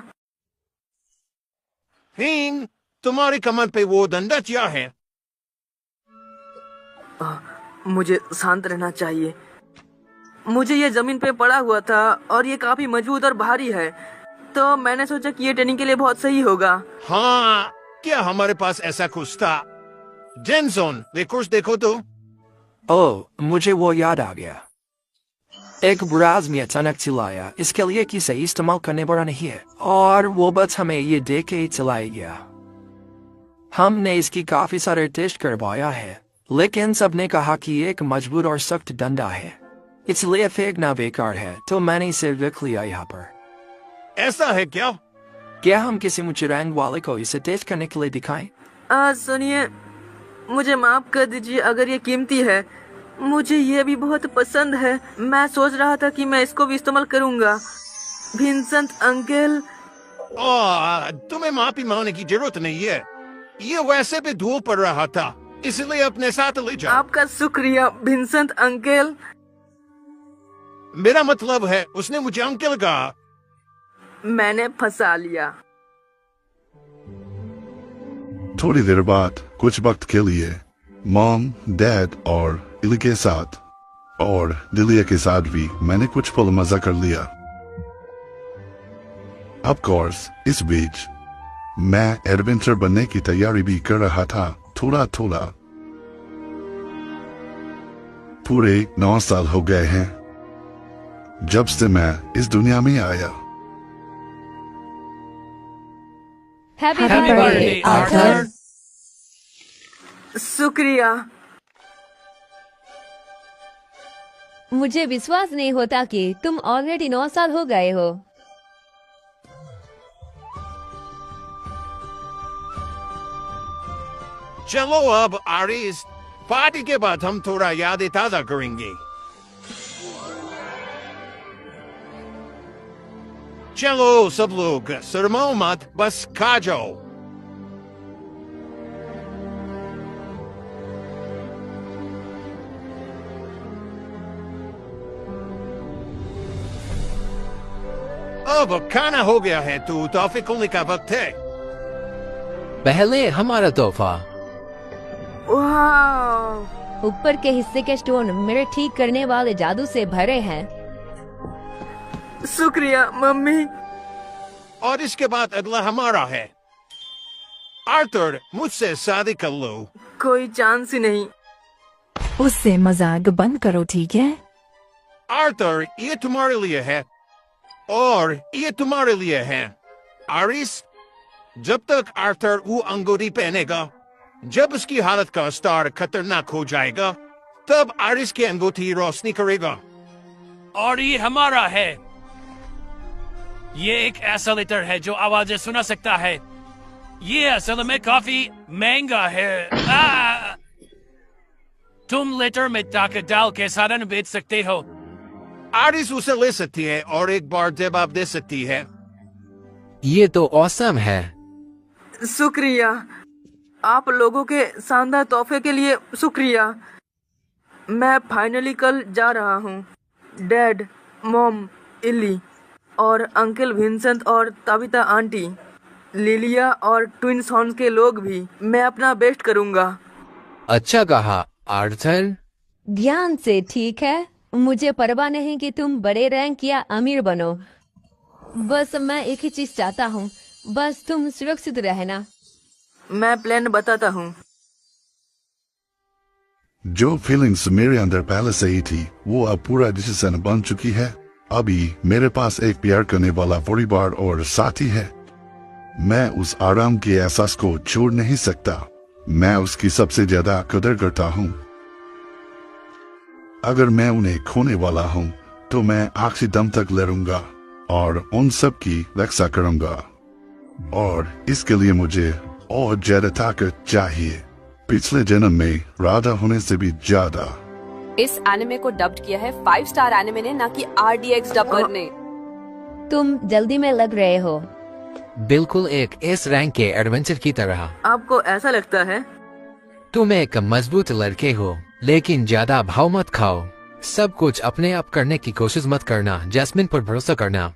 हिंग, तुम्हारी कमर पे वो डंडा क्या है? मुझे शांत रहना चाहिए। मुझे ये जमीन पे पड़ा हुआ था और ये काफी मजबूत और भारी है, तो मैंने सोचा कि ये ट्रेनिंग के लिए बहुत सही होगा। हाँ, क्या हमारे पास ऐसा कुछ था? जेनसन, वे कुछ देखो तो। ओह, मुझे वो याद आ गया। एक बुराज में अचानक चिल्लाया, इसके लिए किसे इस्तेमाल करने वाला नहीं है, और वो बस हमें ये देख के ही चलाया गया। हमने इसकी काफी सारे टेस्ट करवाया है, लेकिन सबने कहा कि एक मजबूत और सख्त डंडा है, इसलिए फेंकना बेकार है, तो मैंने इसे रख लिया यहाँ पर। ऐसा है क्या? क्या हम किसी मुझे रंग वाले को इसे टेस्ट करने के लिए दिखाएं? सुनिए, मुझे माफ कर दीजिए अगर ये कीमती है। मुझे ये भी बहुत पसंद है। मैं सोच रहा था कि मैं इसको भी इस्तेमाल करूंगा। Vincent uncle. तुम्हें माफी मांगने की जरूरत नहीं है। ये वैसे भी धूप पड़ रहा था, इसलिए अपने साथ ले जाओ। आपका शुक्रिया विंसेंट अंकल। मेरा मतलब है उसने मुझे अंकल कहा। मैंने फंसा लिया। थोड़ी देर बाद कुछ वक्त के लिए मॉम, डैड और इली के साथ और दिलिया के साथ भी मैंने कुछ पल मजा कर लिया। ऑफ कोर्स इस बीच मैं एडवेंचर बनने की तैयारी भी कर रहा था थोड़ा थोड़ा। पूरे 9 साल हो गए हैं जब से मैं इस दुनिया में आया। Happy birthday Arthur. शुक्रिया। मुझे विश्वास नहीं होता कि तुम ऑलरेडी 9 साल हो गए हो। चलो अब आरिस, पार्टी के बाद हम थोड़ा यादें ताजा करेंगे। चलो सब लोग शर्माओ मत, बस खा जाओ। अब खाना हो गया है तो तोहफे खोलने का वक्त है। पहले हमारा तोहफा। ऊपर के हिस्से के स्टोन मेरे ठीक करने वाले जादू से भरे हैं। शुक्रिया मम्मी। और इसके बाद अगला हमारा है। आर्थर, मुझसे शादी कर लो। कोई चांस ही नहीं। उससे मजाक बंद करो, ठीक है? आर्थर, ये तुम्हारे लिए है और ये तुम्हारे लिए है। आरिस, जब तक आर्थर वो अंगूठी पहनेगा, जब उसकी हालत का स्टार खतरनाक हो जाएगा, तब आरिस की अंगूठी रोशनी करेगा। और ये हमारा है। ये एक ऐसा लेटर है जो आवाजें सुना सकता है। ये असल में काफी महंगा है। तुम लेटर में ताकत डाल के साधन बेच सकते हो। आरिस उसे ले सकती है और एक बार जवाब दे सकती है। ये तो ऑसम है। शुक्रिया। आप लोगों के शानदार तोहफे के लिए शुक्रिया। मैं फाइनली कल जा रहा हूँ। डैड, मॉम, इली और अंकल विंसेंट और ताबिता आंटी, लिलिया और ट्विन सॉन्स के लोग भी। मैं अपना बेस्ट करूँगा। अच्छा कहा आर्थर। ध्यान से, ठीक है? मुझे परवाह नहीं कि तुम बड़े रैंक या अमीर बनो। बस मैं एक ही चीज चाहता हूँ, बस तुम सुरक्षित रहना। मैं प्लान बताता हूँ। जो फीलिंग्स मेरे अंदर पहले से ही थी वो अब पूरा डिसीजन बन चुकी है। अभी मेरे पास एक प्यार करने वाला परिवार और साथी है। मैं उस आराम के एहसास को छोड़ नहीं सकता। मैं उसकी सबसे ज्यादा कदर करता हूँ। अगर मैं उन्हें खोने वाला हूँ तो मैं आखिरी दम तक लड़ूंगा और उन सब की रक्षा करूंगा। और इसके लिए मुझे और ज्यादा ताकत चाहिए, पिछले जन्म में राधा होने से भी ज्यादा। इस एनिमे को डब्ड किया है 5 स्टार एनिमे ने, ना कि RDX डबर ने। तुम जल्दी में लग रहे हो। बिल्कुल एक एस रैंक के एडवेंचर की तरह। आपको ऐसा लगता है? तुम एक मजबूत लड़के हो, लेकिन ज्यादा भाव मत खाओ। सब कुछ अपने आप करने की कोशिश मत करना। जैस्मिन पर भरोसा करना।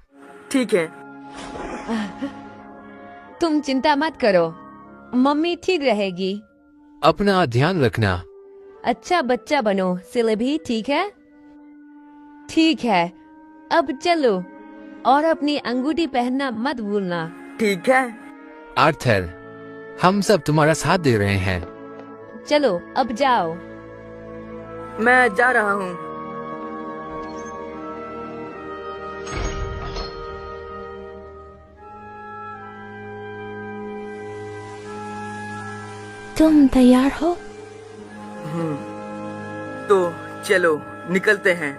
ठीक है। तुम चिंता मत करो, मम्मी ठीक रहेगी। अपना ध्यान रखना। अच्छा बच्चा बनो सिलेबी, ठीक है? ठीक है, अब चलो और अपनी अंगूठी पहनना मत भूलना। ठीक है। आर्थर, हम सब तुम्हारा साथ दे रहे हैं। चलो अब जाओ। मैं जा रहा हूँ। तुम तैयार हो? तो चलो निकलते हैं।